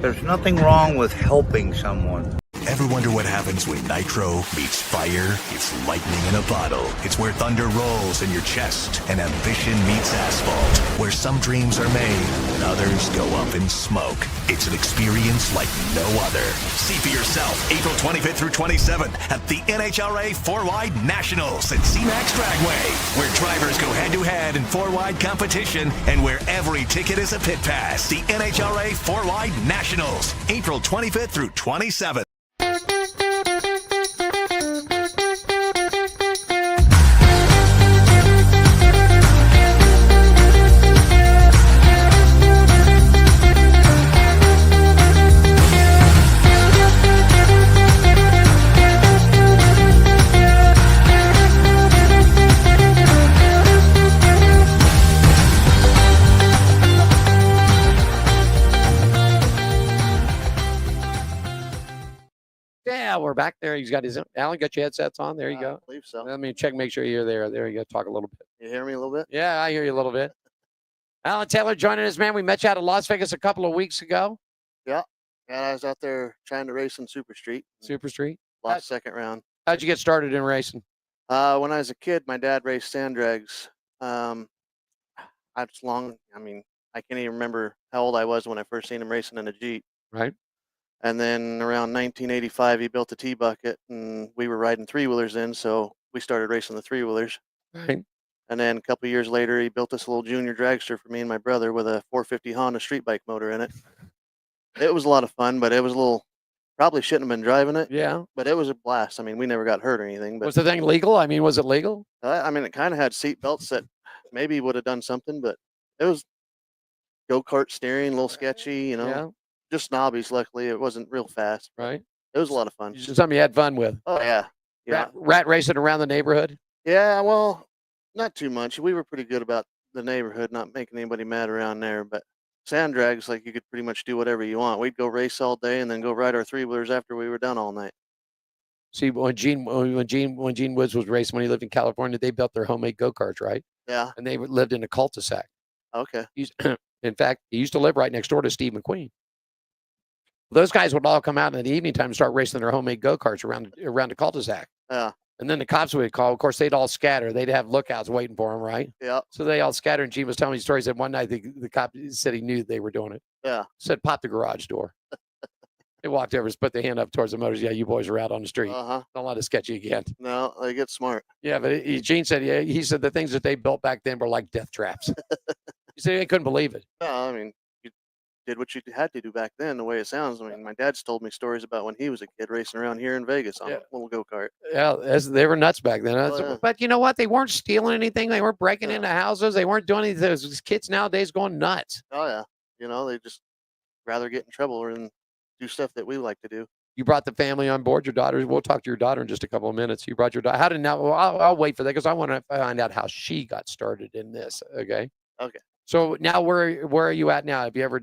There's nothing wrong with helping someone. Ever wonder what happens when nitro meets fire? It's lightning in a bottle. It's where thunder rolls in your chest and ambition meets asphalt. Where some dreams are made and others go up in smoke. It's an experience like no other. See for yourself April 25th through 27th at the NHRA 4-Wide Nationals at CMAX Dragway, where drivers go head-to-head in 4-wide competition and where every ticket is a pit pass. The NHRA 4-Wide Nationals, April 25th through 27th. Yeah, we're back there. He's got his Alan, got your headsets on. There you go. I believe so. Let me check, make sure you're there. There you go. Talk a little bit. You hear me a little bit? Yeah, I hear you a little bit. Alan Taylor joining us, man. We met you out of Las Vegas a couple of weeks ago. Yeah. Yeah, I was out there trying to race in Super Street. Super Street. Lost second round. How'd you get started in racing? When I was a kid, my dad raced sand drags. I can't even remember how old I was when I first seen him racing in a Jeep. Right. And then around 1985, he built a T-bucket, and we were riding three-wheelers in, so we started racing the three-wheelers. Right. And then a couple years later, he built this little junior dragster for me and my brother with a 450 Honda street bike motor in it. It was a lot of fun, but it was a little, probably shouldn't have been driving it, Yeah. but it was a blast. I mean, we never got hurt or anything, but Was the thing legal? I mean, was it legal? I mean, it kind of had seat belts that maybe would have done something, but it was go-kart steering, a little sketchy, you know, Yeah. just knobbies. Luckily, it wasn't real fast. Right. It was a lot of fun. It's just something you had fun with. Oh yeah, yeah, Rat racing around the neighborhood. yeah. Well, not too much. We were pretty good about the neighborhood, not making anybody mad around there. But sand drags, like you could pretty much do whatever you want. We'd go race all day and then go ride our three-wheelers after we were done all night. See, when Gene Woods was racing when he lived in California, they built their homemade go-karts, right? Yeah. And they lived in a cul-de-sac. Okay. In fact, he used to live right next door to Steve McQueen. Those guys would all come out in the evening time and start racing their homemade go-karts around the cul-de-sac. Yeah. And then the cops would call. Of course, they'd all scatter. They'd have lookouts waiting for them, right? Yeah. So they all scattered. And Gene was telling me stories that one night the cop said he knew they were doing it. Yeah. Said, pop the garage door. They walked over, put their hand up towards the motors. Yeah, you boys are out on the street. Uh-huh. Don't let us sketch you again. No, they get smart. Yeah, but Gene said, yeah, he said the things that they built back then were like death traps. He said they couldn't believe it. No, I mean, you did what you had to do back then, the way it sounds. I mean, my dad's told me stories about when he was a kid racing around here in Vegas on a little go-kart. Yeah, they were nuts back then. Yeah. But you know what? They weren't stealing anything. They weren't breaking into houses. They weren't doing anything. Those kids nowadays going nuts. Oh, yeah. You know, they just rather get in trouble than do stuff that we like to do. You brought the family on board, your daughter. We'll talk to your daughter in just a couple of minutes. You brought your daughter. How did now? Well, I'll wait for that because I want to find out how she got started in this. Okay. Okay. So now where are you at now? Have you ever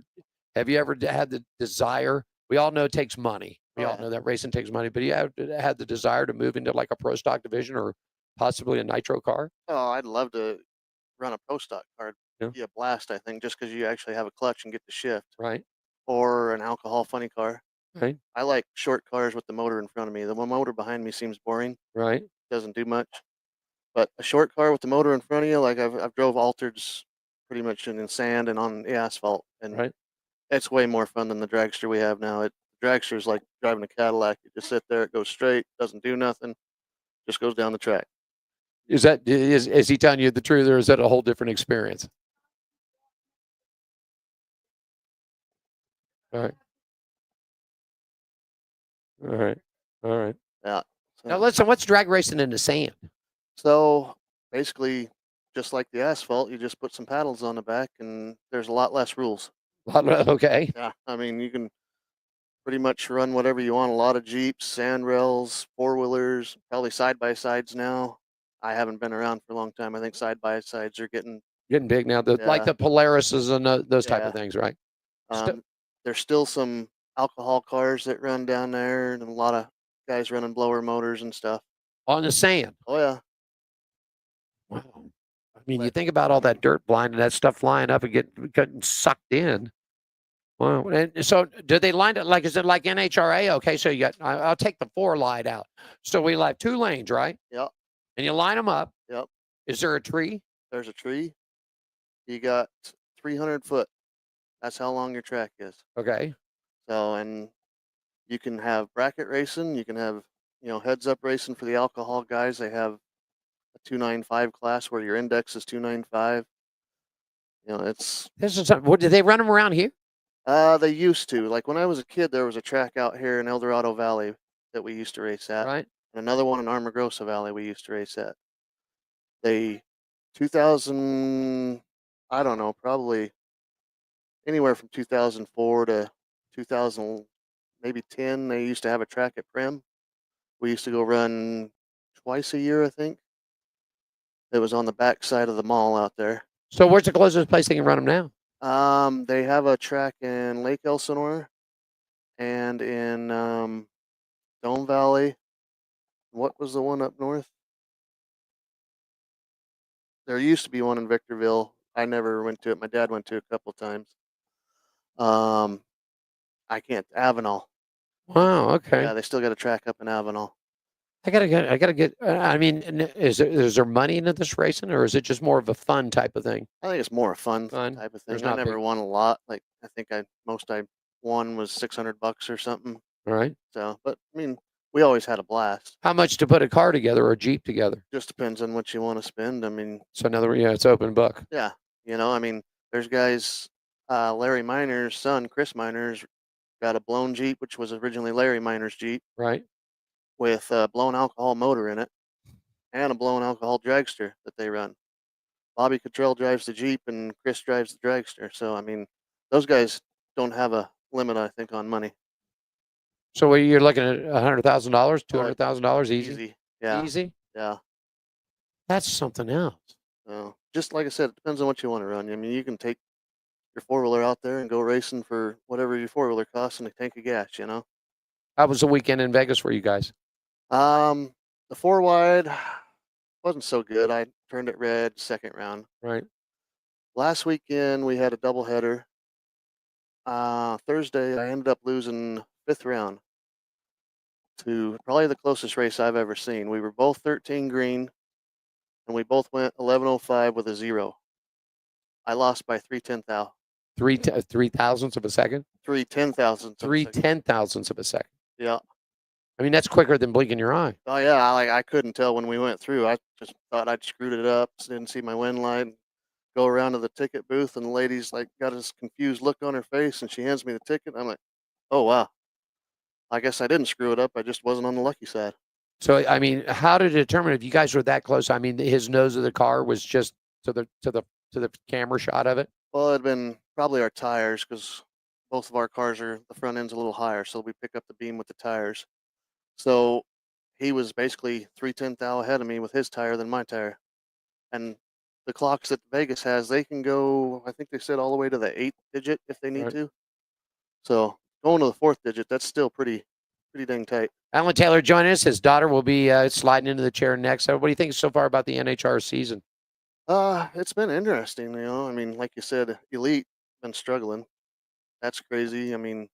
had the desire? We all know it takes money. We all know that racing takes money, but you have had the desire to move into like a pro stock division or possibly a nitro car? Oh, I'd love to run a pro stock car. Yeah. Be a blast, I think, just because you actually have a clutch and get to shift. Right. Or an alcohol funny car. Right. I like short cars with the motor in front of me. The one motor behind me seems boring. Right. Doesn't do much. But a short car with the motor in front of you, like I've drove altereds pretty much in sand and on the asphalt, and it's way more fun than the dragster we have now. The dragster is like driving a Cadillac. You just sit there, it goes straight, doesn't do nothing, just goes down the track. Is he telling you the truth, or is that a whole different experience? All right. All right. All right. Yeah. So, Now listen, what's drag racing in the sand? So basically, just like the asphalt, you just put some paddles on the back, and there's a lot less rules. Okay. Yeah, I mean, you can pretty much run whatever you want. A lot of Jeeps, sand rails, four-wheelers, probably side-by-sides now. I haven't been around for a long time. I think side-by-sides are getting big now. Like the Polarises and those type of things, right? There's still some alcohol cars that run down there, and a lot of guys running blower motors and stuff. On the sand. Oh, yeah. Wow. I mean, you think about all that dirt blind and that stuff flying up and getting sucked in. Wow. And so do they line it like, is it like NHRA? Okay, so you got, I'll take the 4 light out. So we have 2 lanes, right? Yep. And you line them up. Yep. Is there a tree? There's a tree. You got 300 foot. That's how long your track is. Okay. So, and you can have bracket racing. You can have, heads up racing for the alcohol guys. They have a 295 class where your index is 295. This is what did they run them around here? They used to. Like when I was a kid, there was a track out here in El Dorado Valley that we used to race at. Right. And another one in Armagrosa Valley we used to race at. 2000, I don't know, probably anywhere from 2004 to 2000, maybe 10, they used to have a track at Prim. We used to go run twice a year, I think. It was on the back side of the mall out there. So where's the closest place they can run them now? They have a track in Lake Elsinore and in Dome Valley. What was the one up north? There used to be one in Victorville. I never went to it. My dad went to it a couple times. I can't. Avenal. Wow. Okay. Yeah, they still got a track up in Avenal. I gotta get. I mean, is there money into this racing, or is it just more of a fun type of thing? I think it's more a fun type of thing. I never won a lot. Like I think most I won was $600 or something. All right. So, but I mean, we always had a blast. How much to put a car together or a Jeep together? Just depends on what you want to spend. I mean, So another, it's open book. yeah, I mean, there's guys. Larry Miner's son, Chris Miner's, got a blown Jeep, which was originally Larry Miner's Jeep, Right. with a blown alcohol motor in it, and a blown alcohol dragster that they run. Bobby Cottrell drives the Jeep, and Chris drives the dragster. So I mean, those guys don't have a limit, I think, on money. So you're looking at $100,000, $200,000 easy. Easy, yeah, Easy. yeah. That's something else. So just like I said, it depends on what you want to run. I mean, you can take your four-wheeler out there and go racing for whatever your four-wheeler costs and a tank of gas. How was the weekend in Vegas for you guys? The four wide wasn't so good. I turned it red second round. Right. Last weekend we had a doubleheader. Thursday I ended up losing fifth round to probably the closest race I've ever seen. We were both 13 green, and we both went 11:05 with a 0. I lost by 3/10,000. 3/1000ths of a second. 3/10,000. 3/10,000ths of a second. Yeah. I mean, that's quicker than blinking your eye. Oh yeah, I couldn't tell when we went through. I just thought I'd screwed it up. Didn't see my wind light. Go around to the ticket booth, and the lady's like got this confused look on her face, and she hands me the ticket. I'm like, oh wow. I guess I didn't screw it up. I just wasn't on the lucky side. So I mean, how to determine if you guys were that close? I mean, his nose of the car was just to the camera shot of it. Well, it'd been probably our tires, because both of our cars are, the front end's a little higher, so we pick up the beam with the tires. So he was basically 3/10 ahead of me with his tire than my tire. And the clocks that Vegas has, they can go, I think they said, all the way to the 8th digit if they need Right. to. So going to the 4th digit, that's still pretty dang tight. Alan Taylor joining us. His daughter will be sliding into the chair next. So what do you think so far about the NHR season? It's been interesting, I mean, like you said, Elite been struggling. That's crazy. I mean,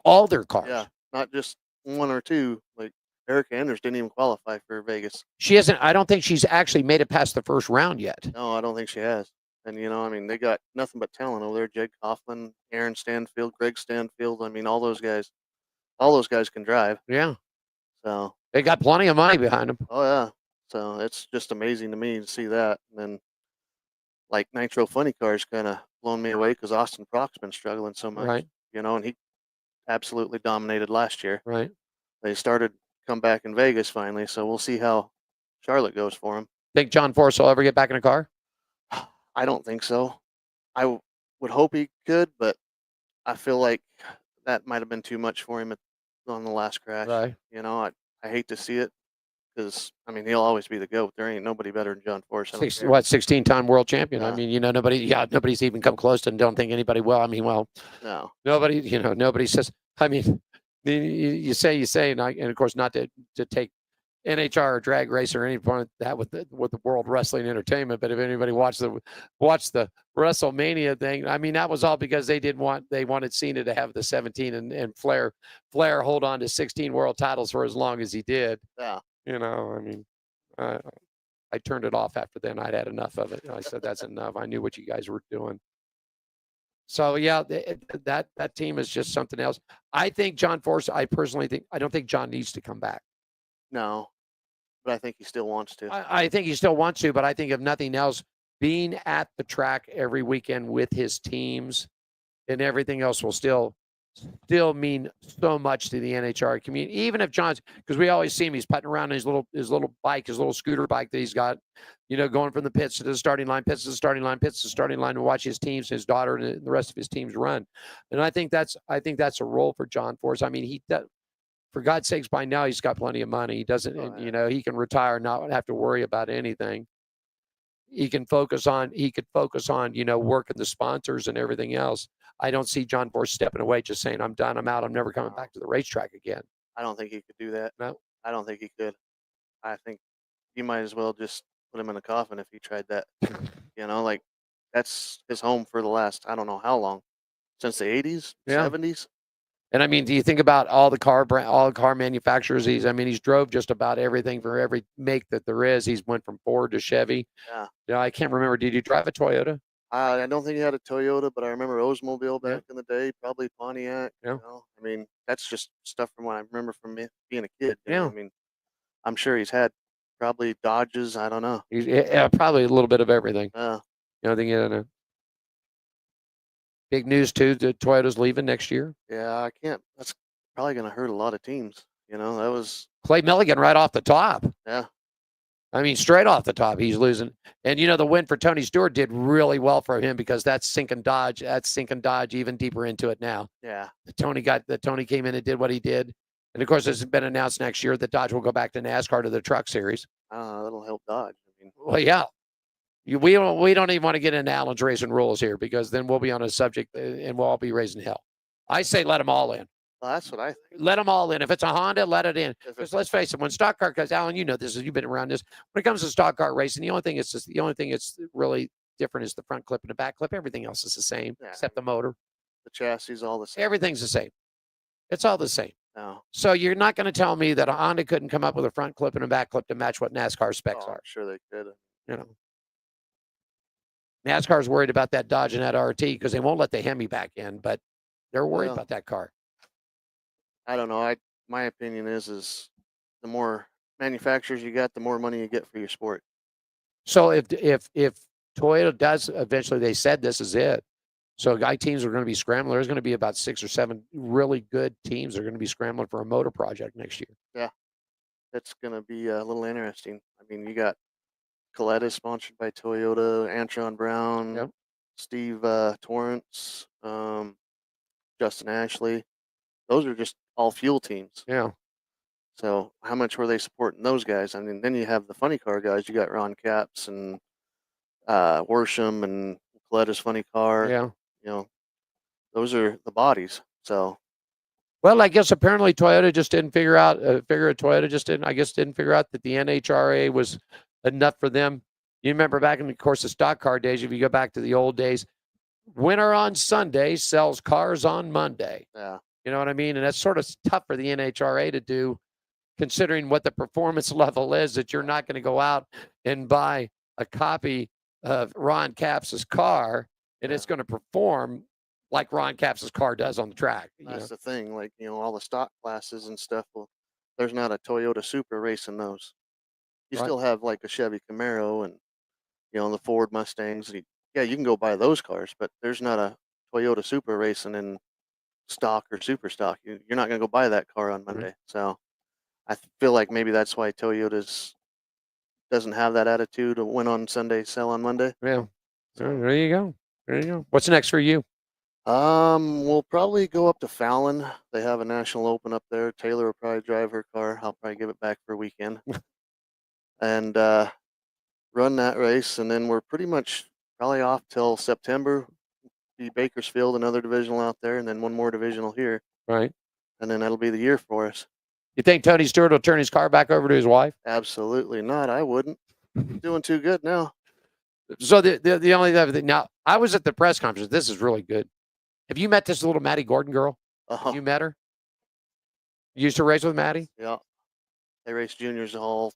all their cars. yeah, not just one or two. Like Erica Anders didn't even qualify for Vegas. She hasn't. I don't think she's actually made it past the first round yet. No, I don't think she has. And I mean, they got nothing but talent over there. Jake Coughlin, Aaron Stanfield, Greg Stanfield. I mean, all those guys can drive. Yeah. So they got plenty of money behind them. Oh yeah. So it's just amazing to me to see that. And then, like, Nitro Funny Cars kind of blown me away because Austin Prock's been struggling so much. Right. And he absolutely dominated last year. Right. They started come back in Vegas finally, so we'll see how Charlotte goes for him. Think John Force will ever get back in a car? I don't think so. I would hope he could, but I feel like that might have been too much for him on the last crash. Right. I hate to see it because, I mean, he'll always be the GOAT. There ain't nobody better than John Force. 16-time world champion. Yeah. I mean, nobody's even come close and don't think anybody will. I mean, well, no. Nobody says, I mean, you say, and of course, not to take NHR or drag race or any part of that with the World Wrestling Entertainment, but if anybody watched the WrestleMania thing, I mean, that was all because they wanted Cena to have the 17 and Flair hold on to 16 world titles for as long as he did. Yeah. I mean, I turned it off after then. I'd had enough of it. I said, that's enough. I knew what you guys were doing. So yeah, that team is just something else. I think John Force, I don't think John needs to come back. No, but I think he still wants to. I think he still wants to, but I think if nothing else, being at the track every weekend with his teams and everything else will still mean so much to the NHR community. Even if John's, because we always see him, he's putting around his little bike, his little scooter bike that he's got, going from the pits to the starting line, pits to the starting line, pits to the starting line to watch his teams, his daughter, and the rest of his teams run. And I think that's a role for John Force. I mean, for God's sakes, by now he's got plenty of money. He doesn't, he can retire and not have to worry about anything. He could focus on, working the sponsors and everything else. I don't see John Force stepping away, just saying, I'm done, I'm out, I'm never coming back to the racetrack again. I don't think he could do that. No. I don't think he could. I think you might as well just put him in a coffin if he tried that. Like, that's his home for the last, I don't know how long, since the 80s, Yeah. 70s. And I mean, do you think about all the car manufacturers? He's drove just about everything for every make that there is. He's went from Ford to Chevy. Yeah. I can't remember. Did you drive a Toyota? I don't think he had a Toyota, but I remember Oldsmobile Yeah. back in the day, probably Pontiac. Yeah. You know, I mean, that's just stuff from what I remember from me being a kid. You know, Yeah. I mean, I'm sure he's had probably Dodges. I don't know. Yeah, probably a little bit of everything. Uh, You know, I think big news too. The Toyota's leaving next year. yeah, I can't. That's probably going to hurt a lot of teams. You know, that was Clay Milligan right off the top. yeah. I mean, straight off the top, he's losing. And you know, the win for Tony Stewart did really well for him because that's sinking Dodge. That's sinking Dodge even deeper into it now. Yeah. Tony came in and did what he did. And of course, it's been announced next year that Dodge will go back to NASCAR to the Truck Series. That'll help Dodge. I mean, Well, yeah. We don't even want to get into Allen's racing rules here because then we'll be on a subject and we'll all be raising hell. I say let them all in. well, that's what I think. Let them all in. If it's a Honda, let it in. If Because it's, let's face it, when stock car, because Alan, you know this, you've been around this. When it comes to stock car racing, the only thing it's really different is the front clip and the back clip. Everything else is the same Yeah, except the motor. the chassis is all the same. Everything's the same. It's all the same. No. So you're not going to tell me that a Honda couldn't come up with a front clip and a back clip to match what NASCAR specs I'm are. sure they could. You know, NASCAR's worried about that Dodge and that RT because they won't let the Hemi back in, but they're worried Well, about that car. I don't know. My opinion is the more manufacturers you got, the more money you get for your sport. So if Toyota does eventually, they said this is it. So guy teams are going to be scrambling. There's going to be about 6 or 7 really good teams that are going to be scrambling for a motor project next year. Yeah, it's going to be a little interesting. I mean, you got Coletta sponsored by Toyota, Antron Brown, Yep. Steve Torrance, Justin Ashley. Those are just all fuel teams. Yeah. So how much were they supporting those guys? I mean, then you have the funny car guys. You got Ron Capps and Worsham and Coletta's funny car. Yeah. You know, those are the bodies. So Well, I guess apparently Toyota just didn't figure out. Toyota just didn't figure out that the NHRA was enough for them. You remember back in the course of stock car days, if you go back to the old days, winner on Sunday sells cars on Monday. yeah, You know what I mean? And that's sort of tough for the NHRA to do, considering what the performance level is, that you're not going to go out and buy a copy of Ron Capps' car and it's going to perform like Ron Capps' car does on the track. that's the thing. Like, you know, all the stock classes and stuff. Well, there's not a Toyota Supra racing those. You Right. still have like a Chevy Camaro and, you know, the Ford Mustangs. Yeah, you can go buy those cars, but there's not a Toyota Supra racing in stock or super stock. You're not going to go buy that car on Monday. So I feel like maybe that's why Toyota's doesn't have that attitude of win on Sunday, sell on Monday. Yeah. So there you go. There you go. What's next for you? We'll probably go up to Fallon. They have a national open up there. Taylor will probably drive her car. I'll probably give it back for a weekend and run that race. And then we're pretty much probably off till September. Be Bakersfield, another divisional out there, and then one more divisional here. Right. And then that'll be the year for us. You think Tony Stewart will turn his car back over to his wife? Absolutely not. I wouldn't. He's doing too good now. So the only other thing, now I was at the press conference. This is really good. Have you met this little Maddie Gordon girl? Uh-huh. You met her? You used to race with Maddie? Yeah. They race juniors all,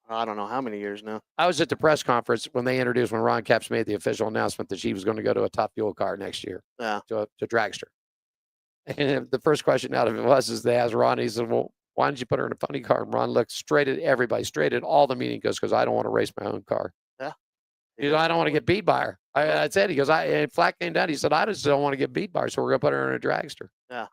I don't know how many years now. I was at the press conference when Ron Capps made the official announcement that she was going to go to a top fuel car next year. Yeah. To dragster. And the first question out of it is they asked Ron, he said, well, why didn't you put her in a funny car? And Ron looked straight at everybody, straight at all the meeting. He goes, because I don't want to race my own car. Yeah. He goes, I don't want to get beat by her. I said, he goes, and Flack came down. He said, I just don't want to get beat by her. So we're going to put her in a dragster. Yeah.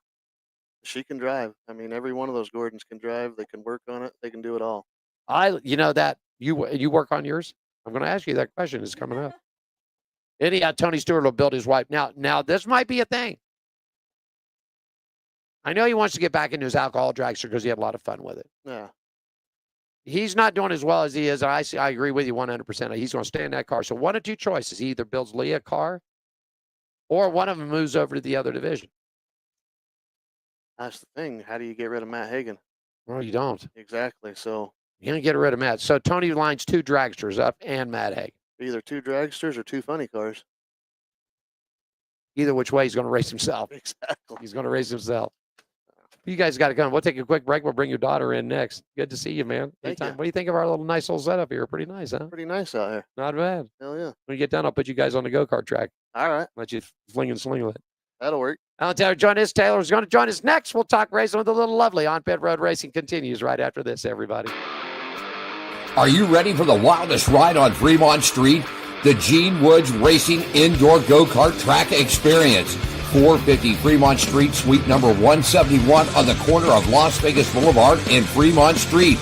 She can drive. I mean, every one of those Gordons can drive. They can work on it. They can do it all. That you work on yours. I'm going to ask you that question. It's coming up. Anyhow, Tony Stewart will build his wife. Now this might be a thing. I know he wants to get back into his alcohol dragster because he had a lot of fun with it. Yeah. He's not doing as well as he is. I agree with you 100%. He's going to stay in that car. So one of two choices. He either builds Leah a car or one of them moves over to the other division. That's the thing. How do you get rid of Matt Hagan? Well, you don't. Exactly. So You're going to get rid of Matt. So Tony lines 2 dragsters up and Matt Hagan. either 2 dragsters or 2 funny cars. Either which way, he's going to race himself. Exactly. He's going to race himself. You guys got to come. We'll take a quick break. We'll bring your daughter in next. Good to see you, man. Thank Anytime. you. What do you think of our nice little setup here? Pretty nice, huh? Pretty nice out here. Not bad. Hell yeah. When you get done, I'll put you guys on the go-kart track. All right. Let you fling and sling with it. That'll work. Alan Taylor join us. Taylor's going to join us next. We'll talk racing with the little lovely. On Pit Road Racing continues right after this, everybody. Are you ready for the wildest ride on Fremont Street? The Gene Woods Racing Indoor Go-Kart Track Experience. 450 Fremont Street, suite number 171 on the corner of Las Vegas Boulevard and Fremont Street.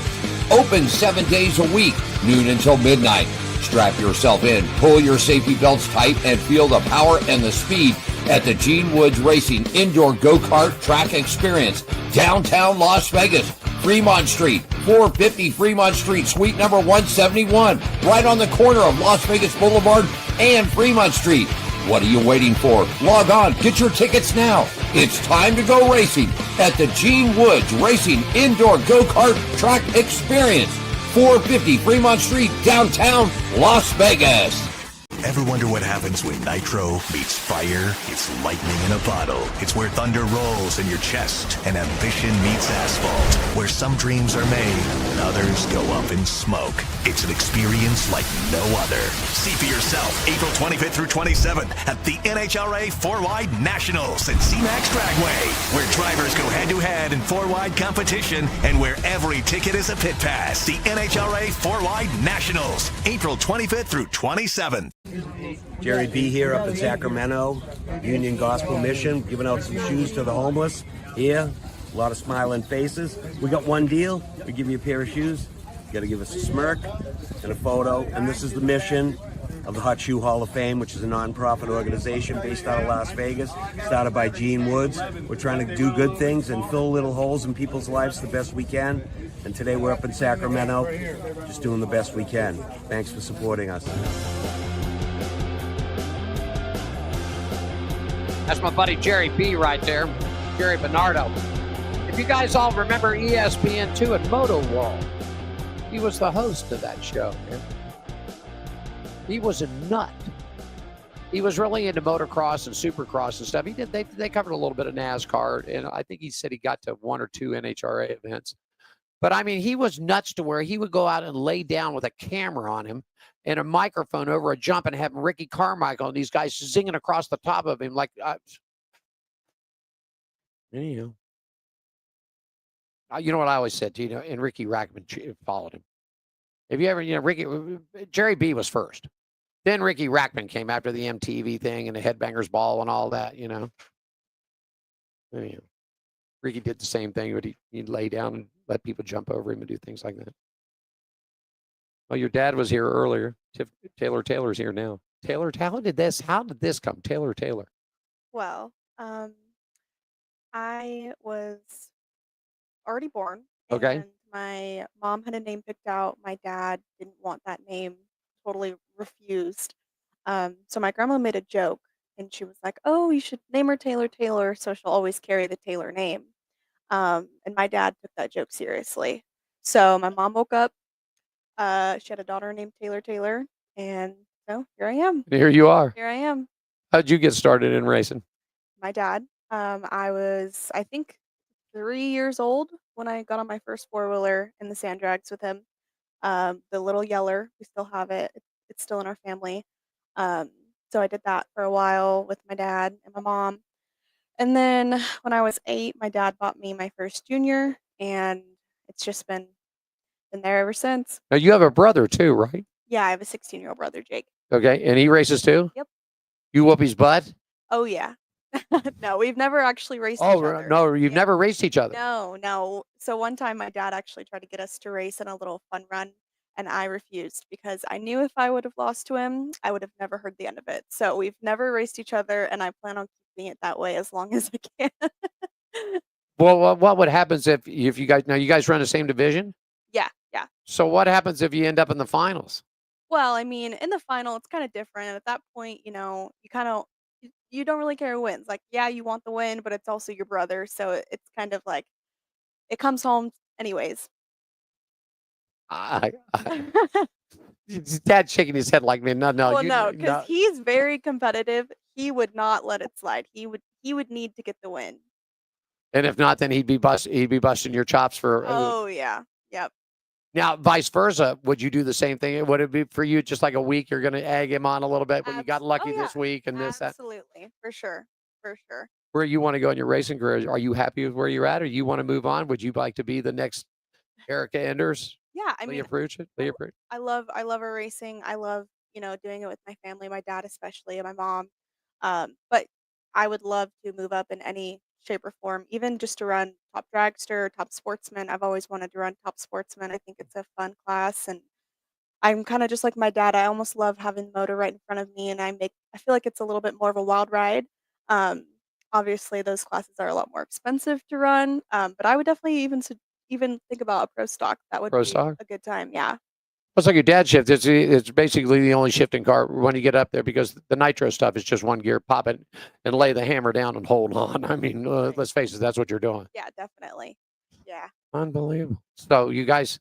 Open 7 days a week, noon until midnight. Strap yourself in, pull your safety belts tight, and feel the power and the speed at the Gene Woods Racing Indoor Go-Kart Track Experience, downtown Las Vegas, Fremont Street, 450 Fremont Street, suite number 171, right on the corner of Las Vegas Boulevard and Fremont Street. What are you waiting for? Log on, get your tickets now. It's time to go racing at the Gene Woods Racing Indoor Go-Kart Track Experience, 450 Fremont Street, downtown Las Vegas. Ever wonder what happens when nitro meets fire? It's lightning in a bottle. It's where thunder rolls in your chest and ambition meets asphalt. Where some dreams are made and others go up in smoke. It's an experience like no other. See for yourself April 25th through 27th at the NHRA 4-Wide Nationals at CMAX Dragway, where drivers go head-to-head in 4-wide competition and where every ticket is a pit pass. The NHRA 4-Wide Nationals, April 25th through 27th. Jerry B here up in Sacramento, Union Gospel Mission, giving out some shoes to the homeless. Here, a lot of smiling faces. We got one deal. We give you a pair of shoes. You got to give us a smirk and a photo. And this is the mission of the Hot Shoe Hall of Fame, which is a non-profit organization based out of Las Vegas, started by Gene Woods. We're trying to do good things and fill little holes in people's lives the best we can. And today we're up in Sacramento, just doing the best we can. Thanks for supporting us. That's my buddy Jerry B right there, Jerry Bernardo. If you guys all remember ESPN2 at Moto World, he was the host of that show, man. He was a nut. He was really into motocross and supercross and stuff. They covered a little bit of NASCAR, and I think he said he got to 1 or 2 NHRA events. But I mean, he was nuts to where he would go out and lay down with a camera on him and a microphone over a jump and have Ricky Carmichael and these guys zinging across the top of him like, anyhow. You know what I always said to you, and Ricky Rackman followed him. Have you ever, Jerry B was first. Then Ricky Rackman came after the MTV thing and the Headbangers Ball and all that, Anyhow. Ricky did the same thing, but he'd lay down and let people jump over him and do things like that. Well, your dad was here earlier. Taylor's here now. Taylor, how did this come? Taylor. Well, I was already born. Okay. And my mom had a name picked out. My dad didn't want that name, totally refused. So my grandma made a joke and she was like, oh, you should name her Taylor, so she'll always carry the Taylor name. And my dad took that joke seriously. So my mom woke up. She had a daughter named Taylor, and so here I am. Here you are. Here I am. How'd you get started in racing? My dad. I was, I think, 3 years old when I got on my first four-wheeler in the sand drags with him. The little Yeller, we still have it. It's still in our family. So I did that for a while with my dad and my mom. And then when I was 8, my dad bought me my first junior, and it's just been there ever since. Now, you have a brother too, right? Yeah, I have a 16-year-old brother, Jake. Okay, and he races too? Yep. You whoop his butt? Oh, yeah. No, we've never actually raced each other. No, you've never raced each other. No. So one time my dad actually tried to get us to race in a little fun run, and I refused because I knew if I would have lost to him, I would have never heard the end of it. So we've never raced each other, and I plan on keeping it that way as long as I can. Well, what would happen if you guys run the same division? Yeah. So what happens if you end up in the finals? Well, I mean, in the final, it's kind of different. At that point, you kind of, you don't really care who wins. Like, yeah, you want the win, but it's also your brother. So it's kind of like, it comes home anyways. Dad's shaking his head like me. No. Well, no, because he's very competitive. He would not let it slide. He would need to get the win. And if not, then he'd be busting your chops for. Oh yeah. Yep. Now, vice versa, would you do the same thing? Would it be for you just like a week? You're going to egg him on a little bit. Well, you got lucky Oh yeah. this week and this, that. Absolutely. For sure. For sure. Where you want to go in your racing career? Are you happy with where you're at, or you want to move on? Would you like to be the next Erica Enders? Yeah. I Leah mean, Pruitt? Leah Pruitt? I love a racing. I love, doing it with my family, my dad especially, and my mom. But I would love to move up in any shape or form, even just to run top dragster, top sportsman. I've always wanted to run top sportsman. I think it's a fun class, and I'm kind of just like my dad. I almost love having the motor right in front of me, and I feel like it's a little bit more of a wild ride. Um, Obviously, those classes are a lot more expensive to run, but I would definitely even think about a pro stock. That would Pro be stock? a good time. Yeah. It's like your dad shift. It's basically the only shifting car when you get up there because the nitro stuff is just one gear, pop it and lay the hammer down and hold on. I mean, let's face it, that's what you're doing. Yeah, definitely. Yeah. Unbelievable. So you guys,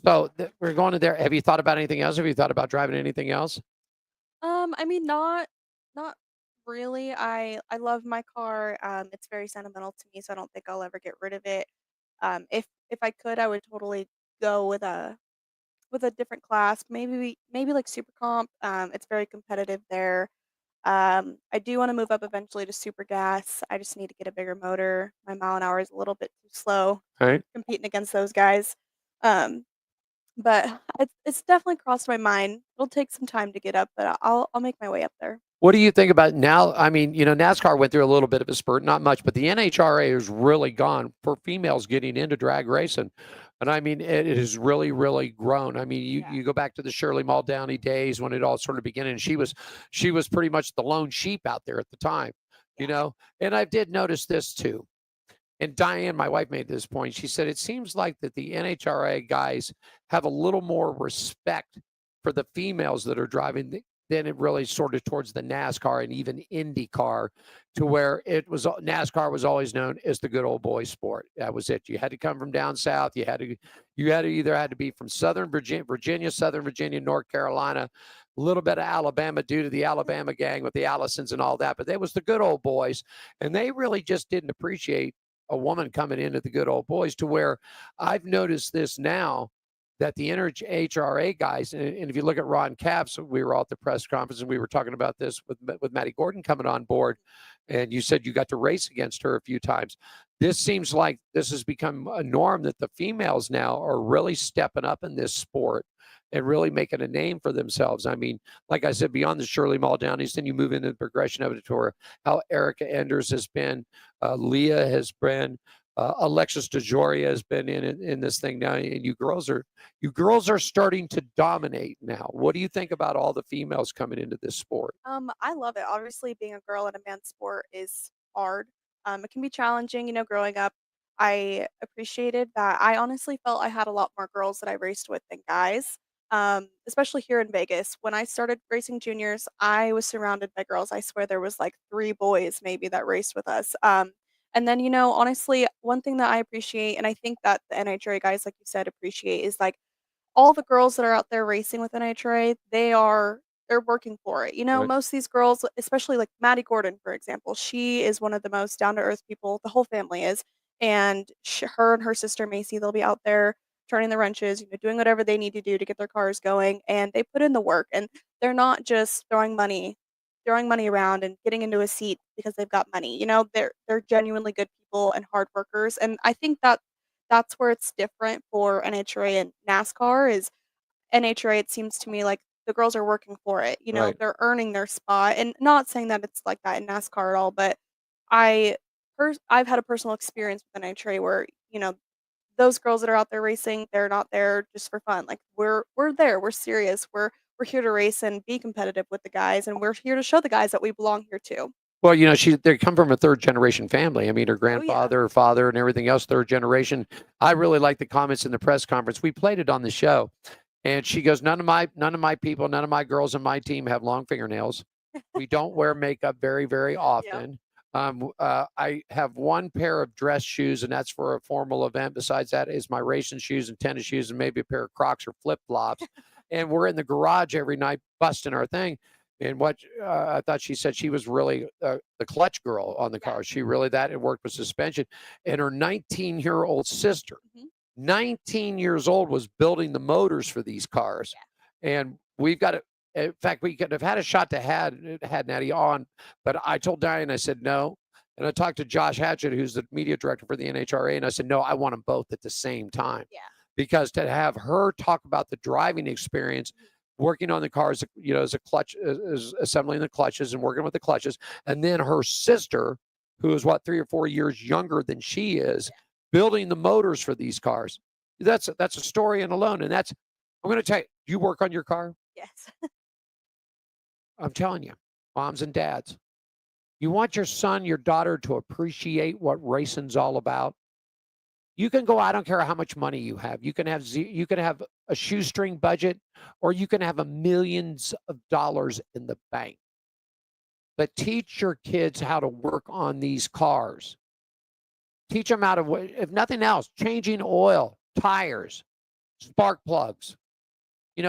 we're going to there. Have you thought about anything else? Have you thought about driving anything else? I mean, not really. I love my car. It's very sentimental to me, so I don't think I'll ever get rid of it. If I could, I would totally go with a different class. Maybe like super comp. It's very competitive there. I do want to move up eventually to super gas. I just need to get a bigger motor. My mile an hour is a little bit too slow All right. competing against those guys. Um, but it's definitely crossed my mind. It'll take some time to get up, but I'll make my way up there. What do you think about now? I mean, NASCAR went through a little bit of a spurt, not much, but the NHRA has really gone for females getting into drag racing. And I mean, it has really, really grown. I mean, you go back to the Shirley Muldowney days when it all sort of began, and she was pretty much the lone sheep out there at the time, And I did notice this too. And Diane, my wife, made this point. She said, it seems like that the NHRA guys have a little more respect for the females that are driving than it really sort of towards the NASCAR and even IndyCar, to where NASCAR was always known as the good old boy sport. That was it. You had to come from down south. You had to either had to be from Southern Virginia, North Carolina, a little bit of Alabama due to the Alabama gang with the Allisons and all that. But they was the good old boys, and they really just didn't appreciate a woman coming into the good old boys, to where I've noticed this now that the NHRA guys, and if you look at Ron Capps, we were all at the press conference and we were talking about this with Maddie Gordon coming on board, and you said you got to race against her a few times. This seems like this has become a norm, that the females now are really stepping up in this sport and really making a name for themselves. I mean, like I said, beyond the Shirley Muldowney's, then you move into the progression of it to where how Erica Enders has been, Leah has been, Alexis DeJoria has been in this thing now, and you girls are starting to dominate now. What do you think about all the females coming into this sport? I love it. Obviously, being a girl in a man's sport is hard. It can be challenging, growing up. I appreciated that. I honestly felt I had a lot more girls that I raced with than guys. Especially here in Vegas. When I started racing juniors, I was surrounded by girls. I swear there was like 3 boys maybe that raced with us. And then, honestly, one thing that I appreciate, and I think that the NHRA guys, like you said, appreciate, is like all the girls that are out there racing with NHRA, they're working for it. Right. Most of these girls, especially like Maddie Gordon, for example, she is one of the most down to earth people. The whole family is, and her and her sister Macy, they'll be out there turning the wrenches, doing whatever they need to do to get their cars going, and they put in the work, and they're not just throwing money around and getting into a seat because they've got money. They're genuinely good people and hard workers, and I think that's where it's different for NHRA and NASCAR. Is NHRA, it seems to me like the girls are working for it. Right. They're earning their spot, and not saying that it's like that in NASCAR at all, but I've had a personal experience with NHRA where those girls that are out there racing, they're not there just for fun. Like we're there, we're serious, we're here to race and be competitive with the guys, and we're here to show the guys that we belong here too. Well, they come from a third generation family. I mean, her grandfather, her father, and everything else, third generation. I really like the comments in the press conference. We played it on the show, and she goes, none of my people, none of my girls in my team have long fingernails. We don't wear makeup very, very often. I have one pair of dress shoes, and that's for a formal event. Besides that is my racing shoes and tennis shoes and maybe a pair of Crocs or flip-flops. And we're in the garage every night busting our thing. And what I thought she said she was really the clutch girl on the car. She really that it worked with suspension. And her 19-year-old sister, 19 years old, was building the motors for these cars. And we've got to. In fact, we could have had a shot to had Natty on, but I told Diane, I said no. And I talked to Josh Hatchett, who's the media director for the NHRA, and I said, no, I want them both at the same time. Yeah. Because to have her talk about the driving experience, working on the cars, as a clutch, as assembling the clutches and working with the clutches, and then her sister, who is 3 or 4 years younger than she is, building the motors for these cars. That's a story in alone. And I'm going to tell you, you work on your car? Yes. I'm telling you, moms and dads, you want your son, your daughter to appreciate what racing's all about. You can go, I don't care how much money you have. You can have a shoestring budget, or you can have millions of dollars in the bank. But teach your kids how to work on these cars. Teach them how to, if nothing else, changing oil, tires, spark plugs. You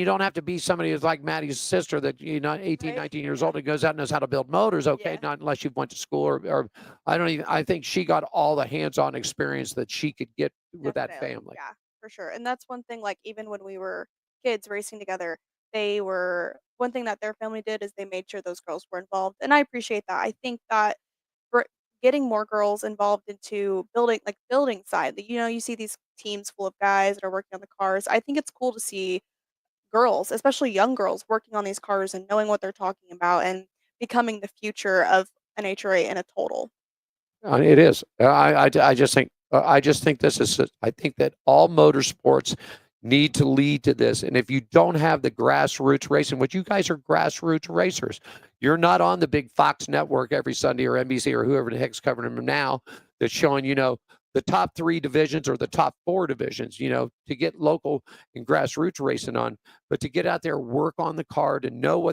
don't have to be somebody who's like Maddie's sister that, 18, 19 years old and goes out and knows how to build motors. Okay. Not unless you went to school or I think she got all the hands-on experience that she could get with that family. Yeah, for sure. And that's one thing, like even when we were kids racing together, one thing that their family did is they made sure those girls were involved. And I appreciate that. I think that getting more girls involved into building side, you see these teams full of guys that are working on the cars. I think it's cool to see girls, especially young girls, working on these cars and knowing what they're talking about and becoming the future of an HRA in a total. It is. I just think this is. I think that all motorsports need to lead to this. And if you don't have the grassroots racing, which you guys are grassroots racers, you're not on the big Fox network every Sunday or NBC or whoever the heck's covering them now that's showing, the top 3 divisions or the top 4 divisions, to get local and grassroots racing on, but to get out there, work on the car, to know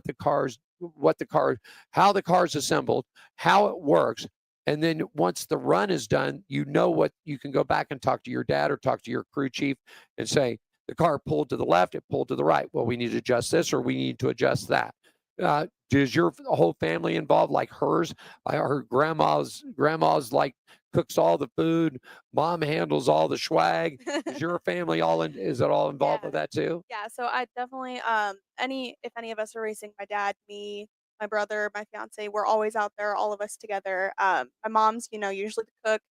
how the car's assembled, how it works. And then once the run is done, what you can go back and talk to your dad or talk to your crew chief and say, the car pulled to the left, it pulled to the right. Well, we need to adjust this or we need to adjust that. Is your whole family involved like hers? I heard grandma's like cooks all the food. Mom handles all the swag. Is your family is it all involved with that too? Yeah. So I definitely, if any of us are racing, my dad, me, my brother, my fiance, we're always out there, all of us together. My mom's, usually the cook.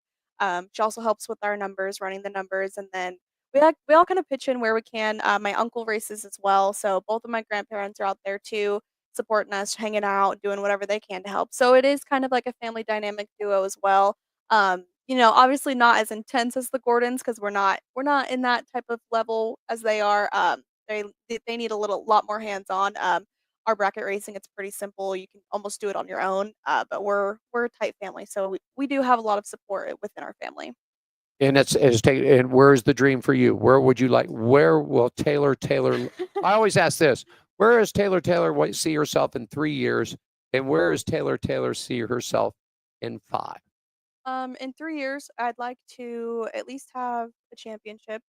She also helps with our numbers, running the numbers. And then we all kind of pitch in where we can. My uncle races as well. So both of my grandparents are out there too, supporting us, hanging out, doing whatever they can to help. So it is kind of like a family dynamic duo as well. Obviously not as intense as the Gordons because we're not in that type of level as they are. They need a lot more hands-on. Our bracket racing, it's pretty simple. You can almost do it on your own. But we're a tight family, so we do have a lot of support within our family. And and where's the dream for you? Where will Taylor? I always ask this: where is Taylor see herself in 3 years, and where is Taylor see herself in 5? In 3 years, I'd like to at least have a championship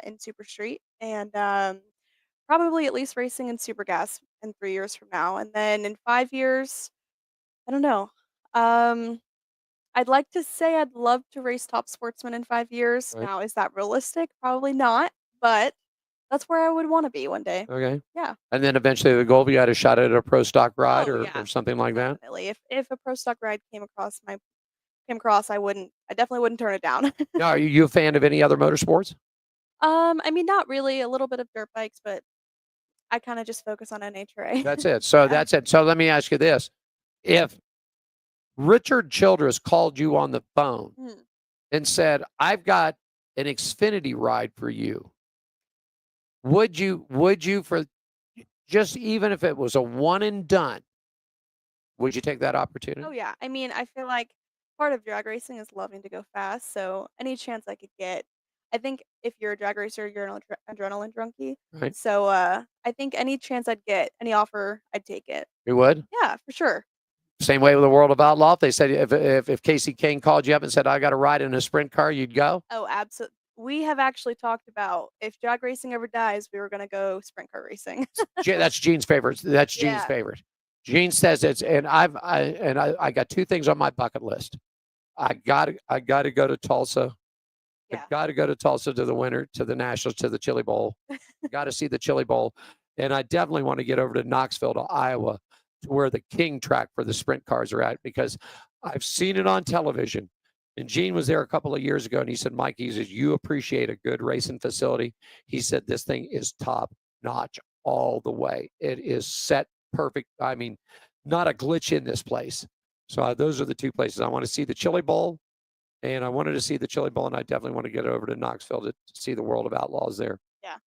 in Super Street, and probably at least racing in Super Gas in 3 years from now. And then in 5 years, I don't know. I'd like to say I'd love to race Top Sportsman in 5 years. Right. Now, is that realistic? Probably not, but that's where I would want to be one day. Okay. Yeah. And then eventually the goal, you had a shot at a pro stock ride Oh, or yeah, something like that. definitely. If a pro stock ride came across, I definitely wouldn't turn it down. Now, are you a fan of any other motorsports? I mean, not really. A little bit of dirt bikes, but I kind of just focus on NHRA. That's it. So that's it. So let me ask you this: if Richard Childress called you on the phone and said, "I've got an Xfinity ride for you," would you for just even if it was a one and done, would you take that opportunity? Oh yeah. I mean, I feel like part of drag racing is loving to go fast. So any chance I could get, I think if you're a drag racer, you're an adrenaline junkie. Right. So I think any chance I'd get, any offer, I'd take it. You would? Yeah, for sure. Same way with the World of Outlaw. If they said if Casey Kane called you up and said, "I got to ride in a sprint car," you'd go? Oh, absolutely. we have actually talked about if drag racing ever dies, we were gonna go sprint car racing. That's Gene's favorite. That's Gene's Yeah. favorite. Gene says it's, and I got two things on my bucket list. I got to go to Tulsa. I Yeah. got to go to Tulsa to the winter, to the Nationals, to the Chili Bowl. Got to see the Chili Bowl, and I definitely want to get over to Knoxville, to Iowa, to where the King track for the sprint cars are at, because I've seen it on television. And Gene was there a couple of years ago, and he said, Mike, he says, you appreciate a good racing facility. He said, this thing is top notch all the way. It is set perfect. I mean, not a glitch in this place. So those are the two places. I want to see the Chili Bowl, and I wanted to see the Chili Bowl, and I definitely want to get over to Knoxville to see the World of Outlaws there. Yeah.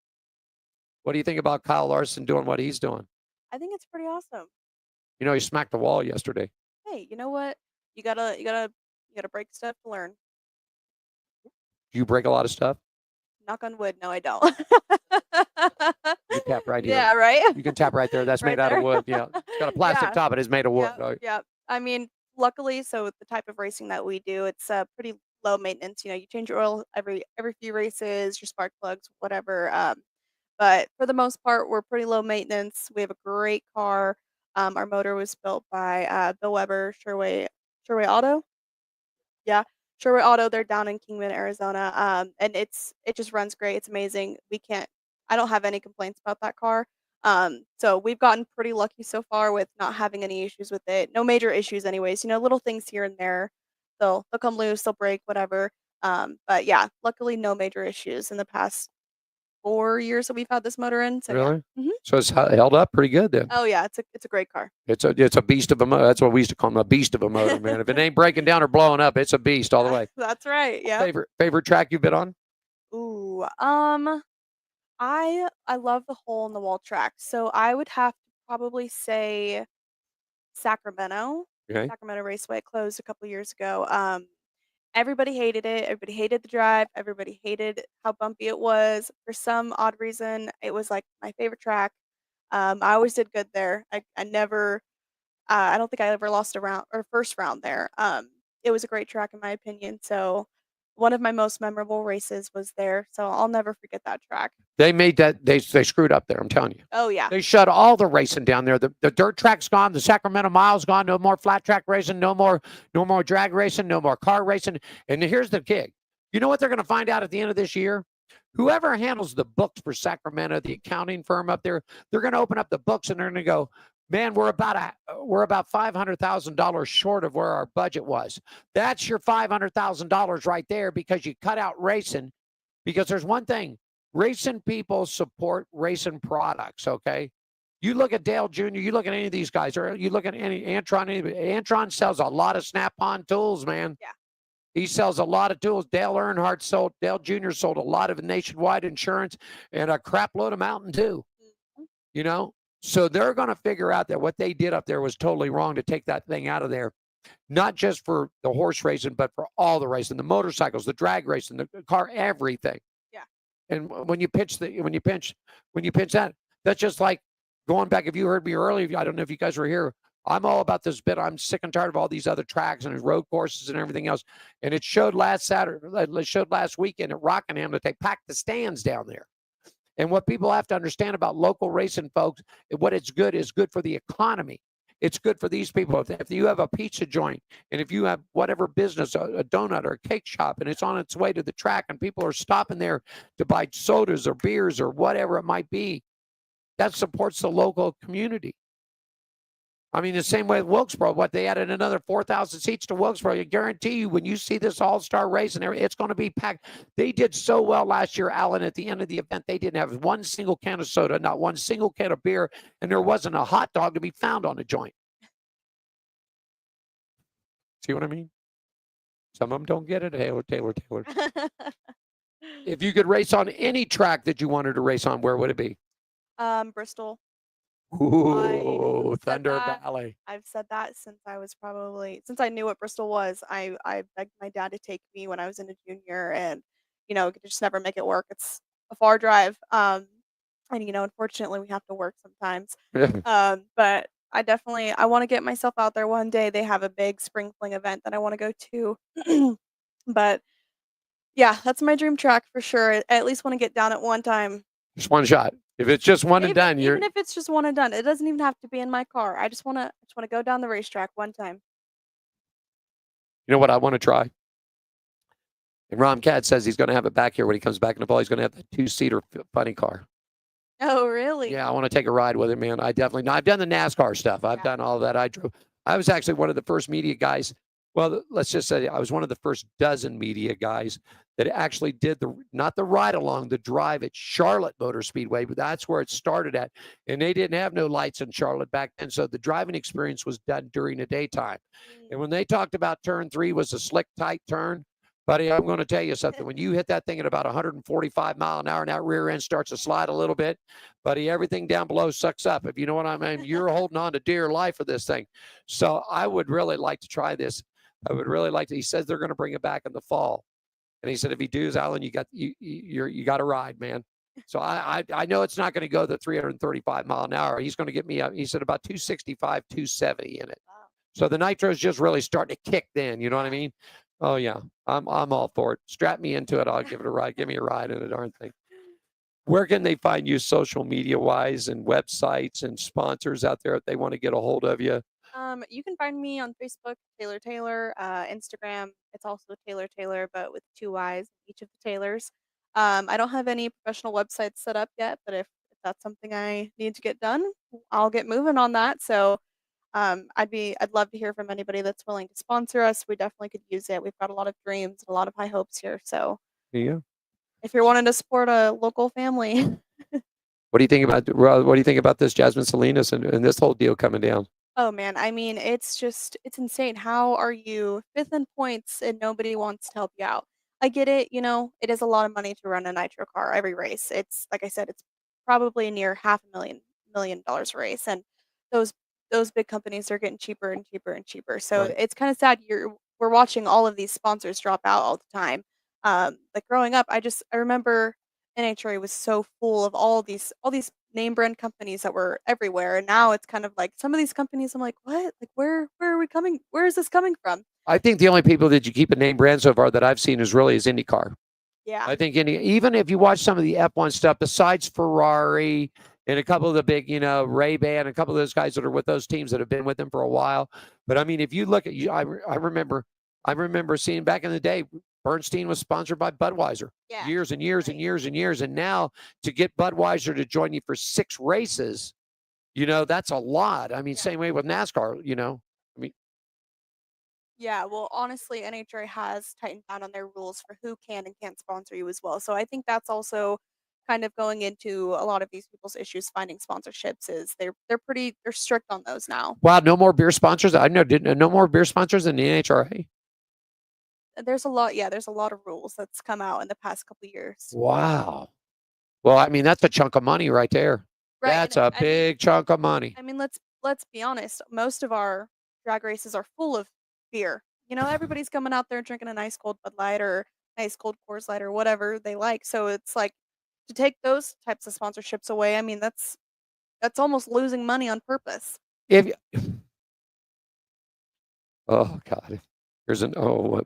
What do you think about Kyle Larson doing what he's doing? I think it's pretty awesome. You know, he smacked the wall yesterday. Hey, you know what? You gotta break stuff to learn. You break a lot of stuff? Knock on wood. No, I don't. You tap right here. Yeah, right. You can tap right there. That's Right made out of there. wood. Yeah. It's got a plastic Yeah. top, but it's made of wood. Yeah, yeah. I mean, luckily, so with the type of racing that we do, it's pretty low maintenance. You know, you change your oil every few races, your spark plugs, whatever. But for the most part, we're pretty low maintenance. We have a great car. Our motor was built by Bill Weber, Sherway Auto. Yeah, Sherway Auto. They're down in Kingman, Arizona. And it just runs great. It's amazing. I don't have any complaints about that car. So we've gotten pretty lucky so far with not having any issues with it. No major issues, anyways. You know, little things here and there. They'll come loose, they'll break, whatever. But yeah, luckily no major issues in the past 4 years that we've had this motor in. So Really? yeah. Mhm. So it's held up pretty good then. Oh yeah, it's a great car. It's a beast of a motor. That's what we used to call them, a beast of a motor, man. If it ain't breaking down or blowing up, it's a beast all the way. That's right. Yeah. Favorite track you've been on? Ooh. I love the hole in the wall track. So I would have to probably say Sacramento. Okay. Sacramento Raceway closed a couple years ago. Everybody hated it. Everybody hated the drive. Everybody hated how bumpy it was. For some odd reason, it was like my favorite track. I always did good there. I never, I don't think I ever lost a round or first round there. It was a great track in my opinion. So one of my most memorable races was there. So I'll never forget that track. They made that, they screwed up there, I'm telling you. Oh yeah. They shut all the racing down there. The dirt track's gone. The Sacramento Mile's gone. No more flat track racing. No more drag racing. No more car racing. And here's the gig. You know what they're going to find out at the end of this year? Whoever handles the books for Sacramento, the accounting firm up there, they're going to open up the books and they're going to go, man, we're about $500,000 short of where our budget was. That's your $500,000 right there because you cut out racing. Because there's one thing. Racing people support racing products, okay? You look at Dale Jr., you look at any of these guys, or you look at any Antron, Antron sells a lot of Snap-on tools, man. Yeah. He sells a lot of tools. Dale Jr. sold a lot of nationwide insurance and a crap load of Mountain Dew. Mhm. You know? So they're going to figure out that what they did up there was totally wrong to take that thing out of there. Not just for the horse racing, but for all the racing, the motorcycles, the drag racing, the car, everything. Yeah. And when you pinch that, that's just like going back. If you heard me earlier, I don't know if you guys were here. I'm all about this bit. I'm sick and tired of all these other tracks and road courses and everything else. And it showed last weekend at Rockingham that they packed the stands down there. And what people have to understand about local racing, folks, what it's good is good for the economy. It's good for these people. If you have a pizza joint and if you have whatever business, a donut or a cake shop, and it's on its way to the track and people are stopping there to buy sodas or beers or whatever it might be, that supports the local community. I mean, the same way with Wilkesboro, what they added another 4,000 seats to Wilkesboro. I guarantee you, when you see this all-star race and everything, it's going to be packed. They did so well last year, Alan, at the end of the event. They didn't have one single can of soda, not one single can of beer, and there wasn't a hot dog to be found on the joint. See what I mean? Some of them don't get it. Taylor. If you could race on any track that you wanted to race on, where would it be? Bristol. Ooh, Thunder Valley. I've said that since I knew what Bristol was. I begged my dad to take me when I was in a junior, and could just never make it work. It's a far drive, and unfortunately we have to work sometimes. But I want to get myself out there one day. They have a big spring fling event that I want to go to, but Yeah, that's my dream track for sure. I at least want to get down at one time. Just one shot. If it's just one and Even, done, even if it's just one and done, it doesn't even have to be in my car. I just wanna go down the racetrack one time. you know what I want to try? And Ron Cat says he's going to have it back here when he comes back in the fall. He's going to have the 2-seater funny car. Oh, really? Yeah, I want to take a ride with him, man. I definitely. I've done the NASCAR stuff. I've done all that. I was actually one of the first media guys. Well, let's just say I was one of the first dozen media guys that actually did not the ride along, the drive at Charlotte Motor Speedway, but that's where it started at. And they didn't have no lights in Charlotte back then, so the driving experience was done during the daytime. And when they talked about turn 3 was a slick, tight turn, buddy, I'm going to tell you something. When you hit that thing at about 145 mile an hour and that rear end starts to slide a little bit, buddy, everything down below sucks up. If you know what I mean, you're holding on to dear life of this thing. So I would really like to try this. I would really like to. He says they're going to bring it back in the fall, and he said if he does, Alan, you got to ride, man. So I know it's not going to go the 335 mile an hour. He's going to get me up. He said about 265, 270 in it. So the nitro is just really starting to kick. Then you know what I mean? Oh yeah, I'm all for it. Strap me into it. I'll give it a ride. Give me a ride in the darn thing. Where can they find you social media wise and websites and sponsors out there if they want to get a hold of you? You can find me on Facebook, Taylor Taylor, Instagram. It's also Taylor Taylor, but with 2 Y's, each of the Taylors. I don't have any professional websites set up yet, but if that's something I need to get done, I'll get moving on that. So, I'd love to hear from anybody that's willing to sponsor us. We definitely could use it. We've got a lot of dreams and a lot of high hopes here. So, Yeah. if you're wanting to support a local family, What do you think about what do you think about this Jasmine Salinas and this whole deal coming down? oh man, I mean, it's insane. How are you 5th in points and nobody wants to help you out? I get it, it is a lot of money to run a nitro car every race. It's like I said, it's probably near half a million dollars a race, and those those big companies are getting cheaper and cheaper and cheaper. So Right. it's kind of sad. We're watching all of these sponsors drop out all the time. Like growing up, I remember NHRA was so full of all these name brand companies that were everywhere, and now it's kind of like some of these companies I'm like, what? Like where are we coming? Where is this coming from? I think the only people that you keep a name brand so far that I've seen is IndyCar. Yeah. I think even if you watch some of the F1 stuff, besides Ferrari and a couple of the big, Ray-Ban, a couple of those guys that are with those teams that have been with them for a while. But I mean, if you look at I remember seeing back in the day, Bernstein was sponsored by Budweiser years and years and years and years. And now to get Budweiser to join you for 6 races, that's a lot. I mean, same way with NASCAR, I mean, Yeah, well, honestly, NHRA has tightened down on their rules for who can and can't sponsor you as well. So I think that's also kind of going into a lot of these people's issues finding sponsorships is they're strict on those now. wow, no more beer sponsors. I know, no more beer sponsors in the NHRA. There's a lot of rules that's come out in the past couple years. Wow. Well, I mean, that's a chunk of money right there. Right, That's and a big chunk of money. I mean, let's be honest. Most of our drag races are full of beer. Everybody's coming out there drinking a nice cold Bud Light or nice cold Coors Light or whatever they like. So it's like to take those types of sponsorships away. I mean, that's almost losing money on purpose. Oh God,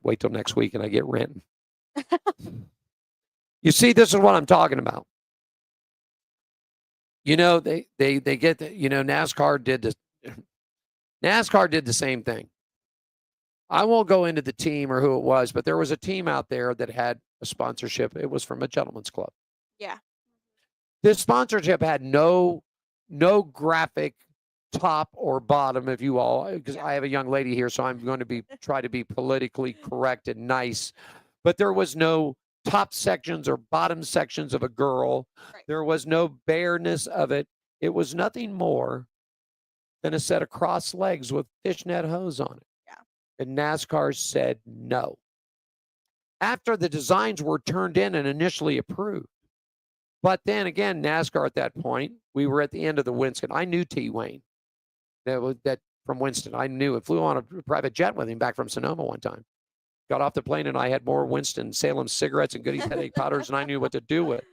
wait till next week and I get Renton. You see, this is what I'm talking about. They get NASCAR did this. NASCAR did the same thing. I won't go into the team or who it was, but there was a team out there that had a sponsorship. It was from a gentleman's club. Yeah. This sponsorship had no graphic top or bottom, if you all, because I have a young lady here, so I'm going to try to be politically correct and nice. But there was no top sections or bottom sections of a girl. Right. There was no bareness of it. It was nothing more than a set of crossed legs with fishnet hose on it. Yeah. And NASCAR said no. After the designs were turned in and initially approved. But then again, NASCAR at that point, we were at the end of the Winston. I knew T. Wayne. That from Winston. I knew it. Flew on a private jet with him back from Sonoma one time. Got off the plane and I had more Winston-Salem cigarettes and Goodies headache powders and I knew what to do with.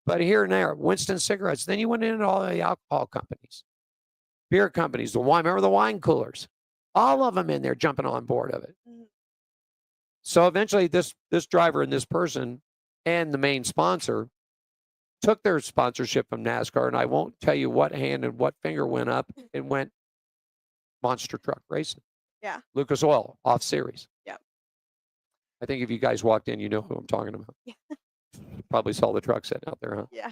But here and there, Winston cigarettes. Then you went into all the alcohol companies, beer companies, the wine. Remember the wine coolers? All of them in there jumping on board of it. So eventually this driver and this person and the main sponsor took their sponsorship from NASCAR, and I won't tell you what hand and what finger went up and went monster truck racing. Yeah. Lucas Oil, off series. Yep. I think if you guys walked in, you know who I'm talking about. Yeah. Probably saw the truck sitting out there, huh? Yeah.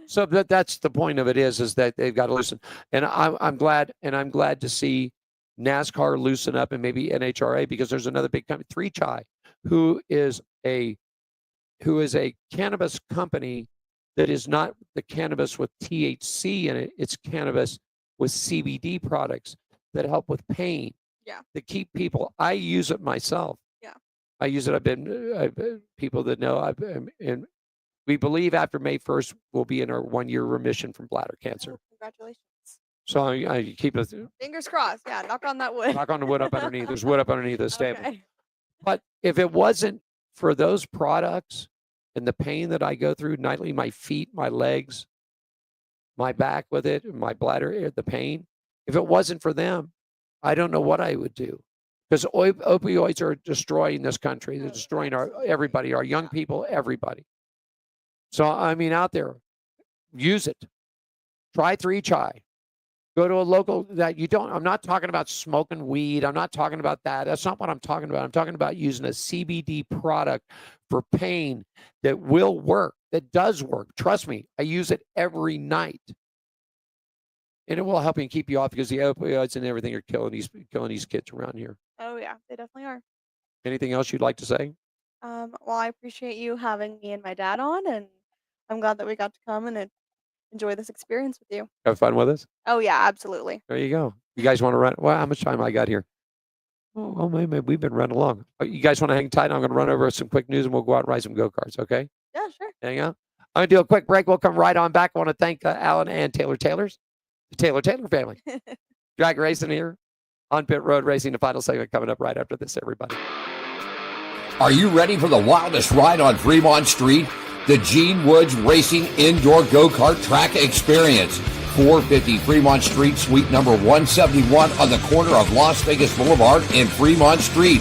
So that's the point of it is that they've got to loosen. And I'm glad to see NASCAR loosen up and maybe NHRA, because there's another big company, 3Chai, who is a cannabis company that is not the cannabis with THC in it. It's cannabis with CBD products that help with pain. Yeah. To keep people. I use it myself. Yeah. I use it. I've been people that know and we believe after May 1st we'll be in our 1-year remission from bladder cancer. Oh, congratulations. So I keep it. Fingers crossed. Yeah, knock on that wood. Knock on the wood up underneath. There's wood up underneath this table. Okay. But if it wasn't for those products and the pain that I go through nightly, my feet, my legs, my back with it, my bladder, the pain, if it wasn't for them, I don't know what I would do. Because opioids are destroying this country. They're destroying everybody, our young people, everybody. So, I mean, out there, use it. Try 3Chai. Go to a local that you don't. I'm not talking about smoking weed. I'm not talking about that. That's not what I'm talking about. I'm talking about using a CBD product for pain that will work, that does work. Trust me, I use it every night. And it will help you keep you off, because the opioids and everything are killing these kids around here. Oh yeah, they definitely are. Anything else you'd like to say? Well, I appreciate you having me and my dad on, and I'm glad that we got to come and enjoy this experience with you. Have fun with us? Oh yeah, absolutely. There you go. You guys want to run? Well, how much time I got here? Oh, maybe we've been running along. You guys want to hang tight? I'm going to run over some quick news and we'll go out and ride some go-karts, okay? Yeah, sure. Hang on. I'm going to do a quick break. We'll come right on back. I want to thank Alan and Taylor Taylors, the Taylor family. Drag racing here on Pit Road Racing. The final segment coming up right after this, everybody. Are you ready for the wildest ride on Fremont Street? The Gene Woods Racing Indoor Go-Kart Track Experience. 450 Fremont Street, suite number 171 on the corner of Las Vegas Boulevard and Fremont Street.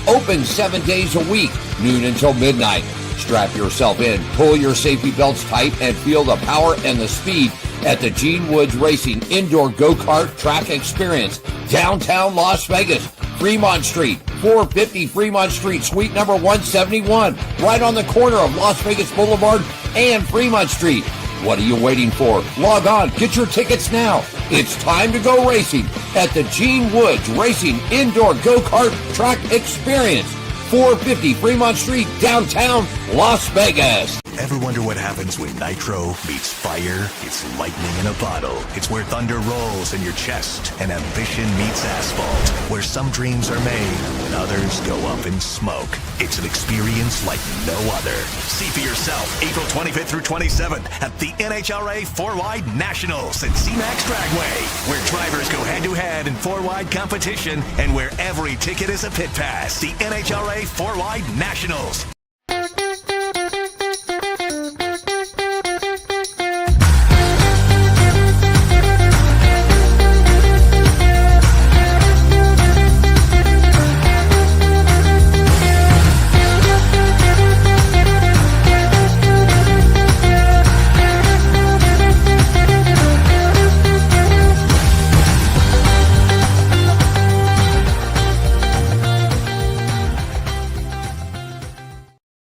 Open 7 days a week, noon until midnight. Strap yourself in, pull your safety belts tight, and feel the power and the speed at the Gene Woods Racing Indoor Go-Kart Track Experience, downtown Las Vegas, Fremont Street, 450 Fremont Street, suite number 171, right on the corner of Las Vegas Boulevard and Fremont Street. What are you waiting for? Log on, get your tickets now. It's time to go racing at the Gene Woods Racing Indoor Go-Kart Track Experience, 450 Fremont Street, downtown Las Vegas. Ever wonder what happens when nitro meets fire? It's lightning in a bottle. It's where thunder rolls in your chest and ambition meets asphalt. Where some dreams are made and others go up in smoke. It's an experience like no other. See for yourself April 25th through 27th at the NHRA 4-Wide Nationals at CMAX Dragway, where drivers go head-to-head in 4-wide competition and where every ticket is a pit pass. The NHRA 4-Wide Nationals.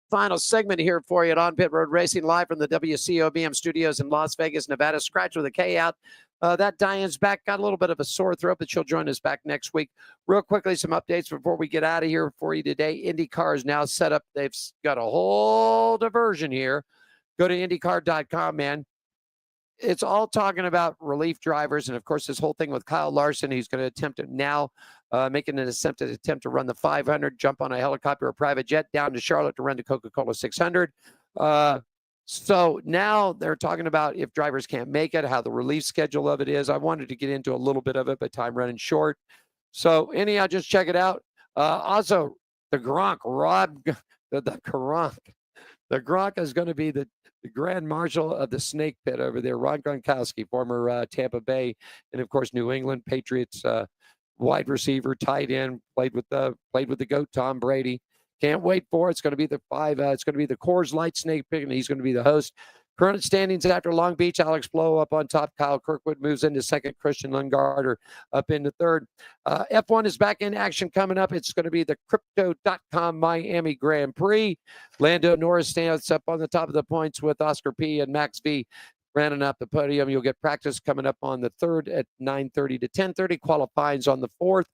Final segment here for you at On Pit Road Racing, live from the WCOBM studios in Las Vegas, Nevada. Scratch with a K out. That Diane's back, got a little bit of a sore throat, but she'll join us back next week. Real quickly, some updates before we get out of here for you today. IndyCar is now set up. They've got a whole diversion here. Go to IndyCar.com, man. It's all talking about relief drivers. And, of course, this whole thing with Kyle Larson, he's going to attempt it now, making an attempt to run the 500, jump on a helicopter or a private jet down to Charlotte to run the Coca-Cola 600. So now they're talking about if drivers can't make it, how the relief schedule of it is. I wanted to get into a little bit of it, but time running short. So anyhow, just check it out. Also, the Gronk, the Gronk is going to be the Grand Marshal of the Snake Pit over there. Ron Gronkowski, former Tampa Bay and, of course, New England Patriots wide receiver, tight end, played with the GOAT Tom Brady. Can't wait for it. It's going to be the it's going to be the Coors Light Snake Pick, and he's going to be the host. Current standings after Long Beach, Alex Blow up on top. Kyle Kirkwood moves into second. Christian Lundgaard up into third. F1 is back in action coming up. It's going to be the Crypto.com Miami Grand Prix. Lando Norris stands up on the top of the points with Oscar P. and Max V. Rounding up the podium. You'll get practice coming up on the third at 9:30 to 10:30. Qualifying's on the fourth.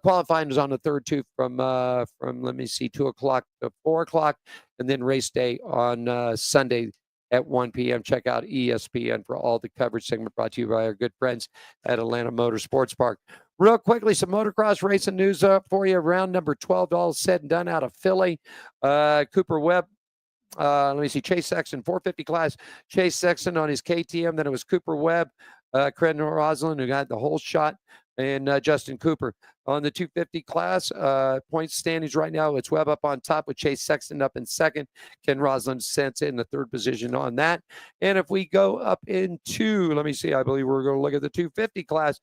Qualifying is on the third too, from let me see, 2 o'clock to 4 o'clock, and then race day on Sunday at 1 p.m. Check out ESPN for all the coverage. Segment brought to you by our good friends at Atlanta Motor Sports Park. Real quickly, some motocross racing news up for you. Round number 12, all said and done out of Philly. Cooper Webb. Let me see, Chase Sexton, 450 class. Chase Sexton on his KTM. Then it was Cooper Webb, Credden Roslin, who got the whole shot, and Justin Cooper. On the 250 class, point standings right now, it's Webb up on top with Chase Sexton up in second. Ken Roslin sent in the third position on that. And if we go up into, let me see, I believe we're going to look at the 250 class.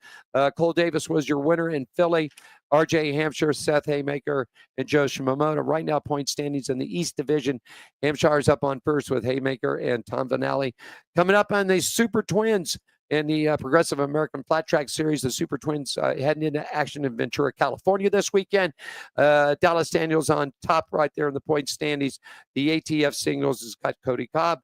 Cole Davis was your winner in Philly. RJ Hampshire, Seth Haymaker, and Joe Shimomoto. Right now, point standings in the East Division. Hampshire's up on first with Haymaker and Tom Vanelli. Coming up on the Super Twins in the Progressive American Flat Track Series, the Super Twins heading into action in Ventura, California this weekend. Dallas Daniels on top right there in the point standings. The ATF singles has got Cody Cobb.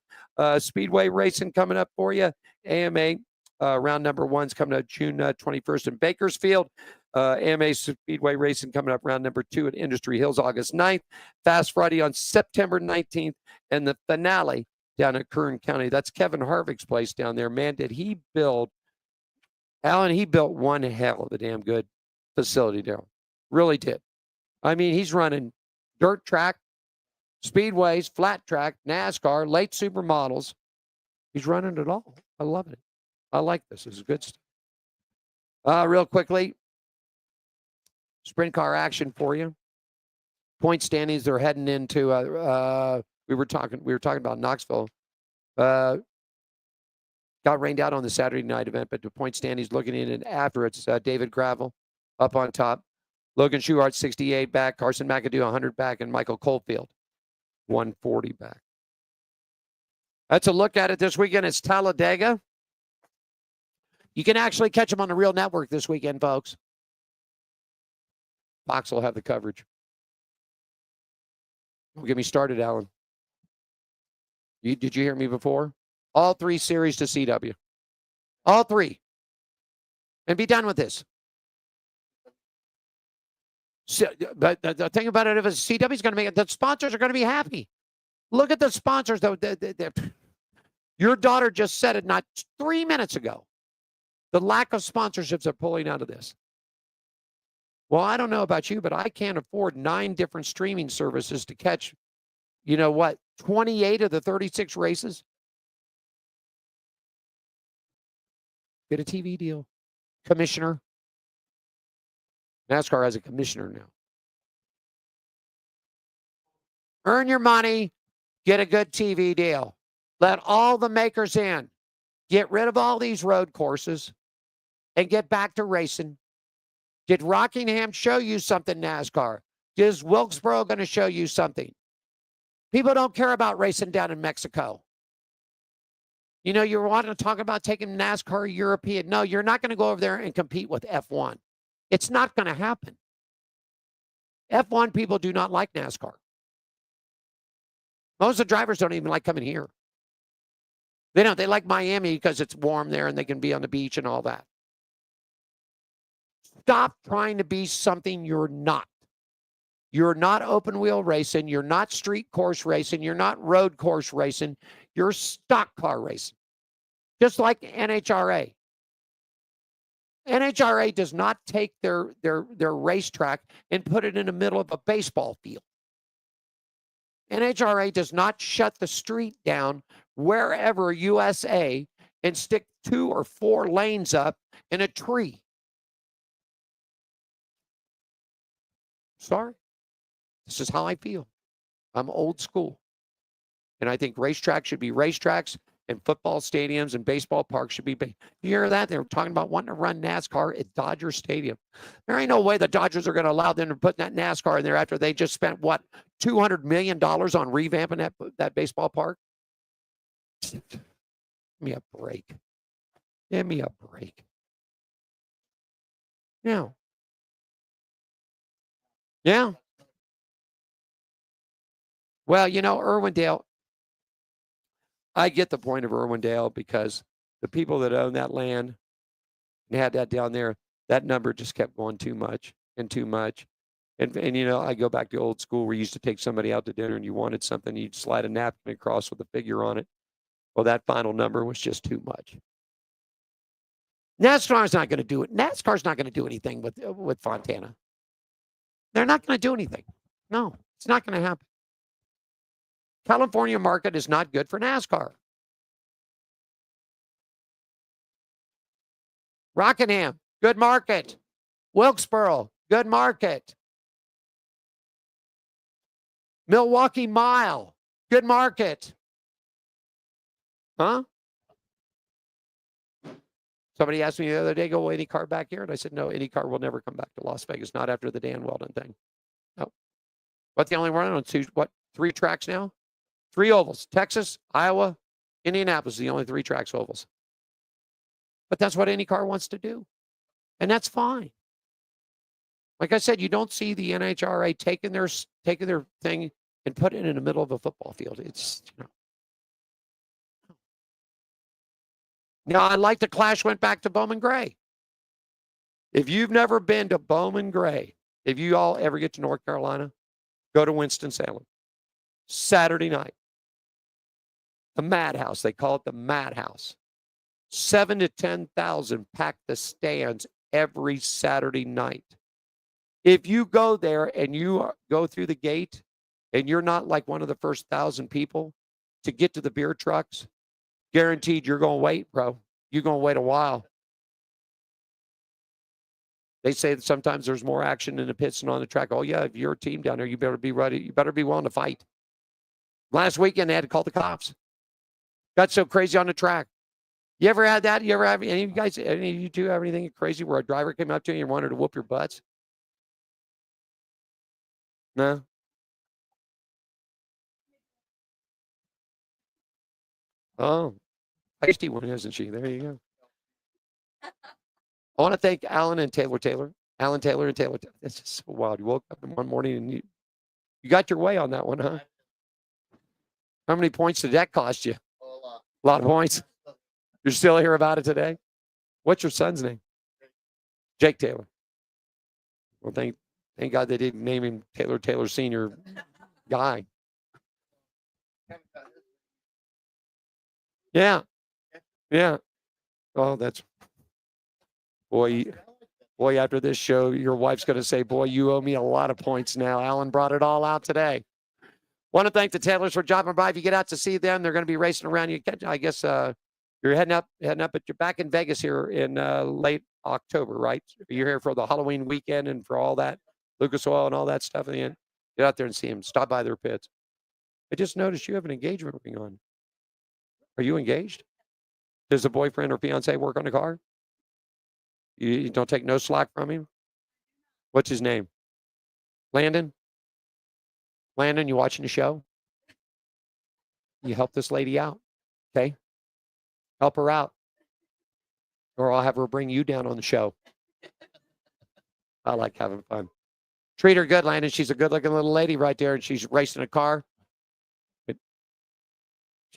Speedway racing coming up for you. AMA round number 1's coming up June 21st in Bakersfield. AMA Speedway racing coming up round number 2 at Industry Hills August 9th. Fast Friday on September 19th. And the finale down at Kern County. That's Kevin Harvick's place down there. Man, did he build, Alan, he built one hell of a damn good facility there. Really did. I mean, he's running dirt track, speedways, flat track, NASCAR, late supermodels. He's running it all. I love it. I like this. This is good stuff. Real quickly, sprint car action for you. Point standings, they're heading into we were talking about Knoxville. Got rained out on the Saturday night event, but the point standings looking in and after it's David Gravel up on top. Logan Schuhart, 68 back. Carson McAdoo, 100 back. And Michael Coldfield, 140 back. That's a look at it this weekend. It's Talladega. You can actually catch them on the Real Network this weekend, folks. Fox will have the coverage. Don't get me started, Alan. Did you hear me before? All 3 series to CW. All 3. And be done with this. So, but the thing about it, if CW is going to make it, the sponsors are going to be happy. Look at the sponsors, though. Your daughter just said it not 3 minutes ago. The lack of sponsorships are pulling out of this. Well, I don't know about you, but I can't afford 9 different streaming services to catch, 28 of the 36 races. Get a TV deal. Commissioner. NASCAR has a commissioner now. Earn your money. Get a good TV deal. Let all the makers in. Get rid of all these road courses and get back to racing. Did Rockingham show you something, NASCAR? Is Wilkesboro going to show you something? People don't care about racing down in Mexico. You're wanting to talk about taking NASCAR European. No, you're not going to go over there and compete with F1. It's not going to happen. F1 people do not like NASCAR. Most of the drivers don't even like coming here. They don't. They like Miami because it's warm there and they can be on the beach and all that. Stop trying to be something you're not. You're not open wheel racing. You're not street course racing. You're not road course racing. You're stock car racing. Just like NHRA. NHRA does not take their racetrack and put it in the middle of a baseball field. NHRA does not shut the street down wherever USA and stick 2 or 4 lanes up in a tree. Sorry. This is how I feel. I'm old school. And I think racetracks should be racetracks and football stadiums and baseball parks should be big. You hear that? They were talking about wanting to run NASCAR at Dodger Stadium. There ain't no way the Dodgers are going to allow them to put that NASCAR in there after they just spent, what, $200 million on revamping that baseball park? Give me a break. Give me a break. Yeah. Yeah. Well, Irwindale, I get the point of Irwindale because the people that own that land and had that down there, that number just kept going too much and too much. And I go back to old school where you used to take somebody out to dinner and you wanted something, you'd slide a napkin across with a figure on it. Well, that final number was just too much. NASCAR's not going to do it. NASCAR's not going to do anything with Fontana. They're not going to do anything. No, it's not going to happen. California market is not good for NASCAR. Rockingham, good market. Wilkesboro, good market. Milwaukee Mile, good market. Huh? Somebody asked me the other day, go any car back here? And I said, no, any car will never come back to Las Vegas, not after the Dan Weldon thing. No. What's the only one on 3 tracks now? 3 ovals. Texas, Iowa, Indianapolis, the only 3 tracks ovals. But that's what any car wants to do. And that's fine. Like I said, you don't see the NHRA taking their thing and put it in the middle of a football field. It's, Now, I like the Clash went back to Bowman Gray. If you've never been to Bowman Gray, if you all ever get to North Carolina, go to Winston-Salem. Saturday night. The Madhouse. They call it the Madhouse. 7,000 to 10,000 pack the stands every Saturday night. If you go there and you go through the gate and you're not like one of the first 1,000 people to get to the beer trucks, guaranteed you're going to wait, bro. You're going to wait a while. They say that sometimes there's more action in the pits than on the track. Oh, yeah, if you're a team down there, you better be ready. You better be willing to fight. Last weekend, they had to call the cops. Got so crazy on the track. You ever had that? You ever have any of you two have anything crazy where a driver came up to you and wanted to whoop your butts? No? Oh, feisty one, isn't she? There you go. I want to thank Alan and Taylor. Alan Taylor and Taylor. That's just so wild. You woke up in one morning and you got your way on that one, huh? How many points did that cost you? A lot of points. You're still here about it today? What's your son's name? Jake Taylor. Well, thank God they didn't name him Taylor Senior guy. Yeah. Yeah. Oh, that's boy, after this show, your wife's going to say, boy, you owe me a lot of points now. Alan brought it all out today. Want to thank the Taylors for dropping by. If you get out to see them, they're going to be racing around. I guess you're heading up, but you're back in Vegas here in late October, right? You're here for the Halloween weekend and for all that, Lucas Oil and all that stuff in the end. Get out there and see them. Stop by their pits. I just noticed you have an engagement ring on. Are you engaged? Does the boyfriend or fiance work on the car? You don't take no slack from him? What's his name? Landon? Landon, you watching the show? You help this lady out, okay? Help her out. Or I'll have her bring you down on the show. I like having fun. Treat her good, Landon. She's a good-looking little lady right there, and she's racing a car.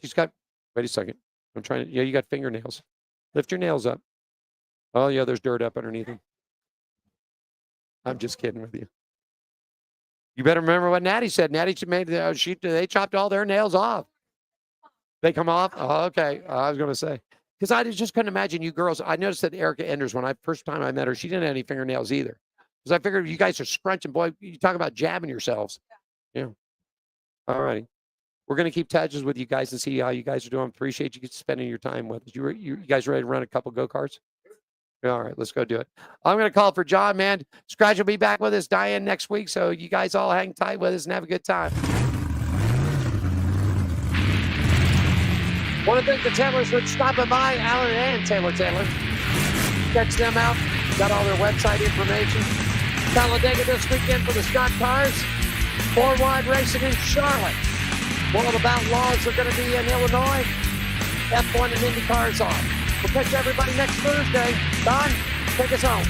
She's got, wait a second. I'm trying to, yeah, you got fingernails. Lift your nails up. Oh, yeah, there's dirt up underneath them. I'm just kidding with you. You better remember what Natty said. Natty made, they chopped all their nails off. They come off? Oh, okay. I was going to say. Because I just couldn't imagine you girls. I noticed that Erica Enders, first time I met her, she didn't have any fingernails either. Because I figured you guys are scrunching. Boy, you talk about jabbing yourselves. Yeah. All righty. We're going to keep touches with you guys and see how you guys are doing. Appreciate you spending your time with us. You guys ready to run a couple go-karts? All right, let's go do it. I'm going to call for John, man. Scratch will be back with us, Diane, next week. So you guys all hang tight with us and have a good time. Want to thank the Taylors for stopping by, Alan and Taylor. Check them out. Got all their website information. Talladega this weekend for the Scott Cars. 4-wide racing in Charlotte. World of Outlaws are going to be in Illinois. F1 and Indy cars on. We'll catch everybody next Thursday. Don, take us home.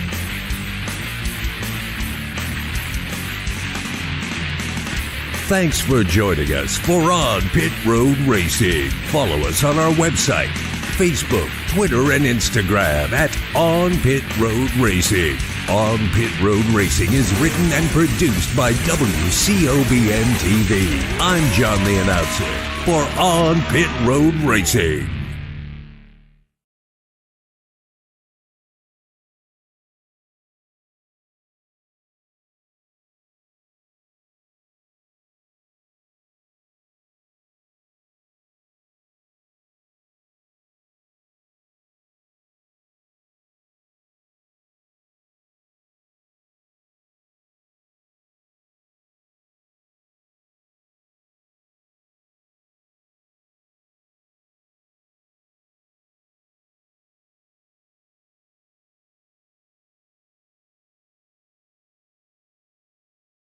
Thanks for joining us for On Pit Road Racing. Follow us on our website, Facebook, Twitter, and Instagram at On Pit Road Racing. On Pit Road Racing is written and produced by WCOBM TV. I'm John the Announcer for On Pit Road Racing.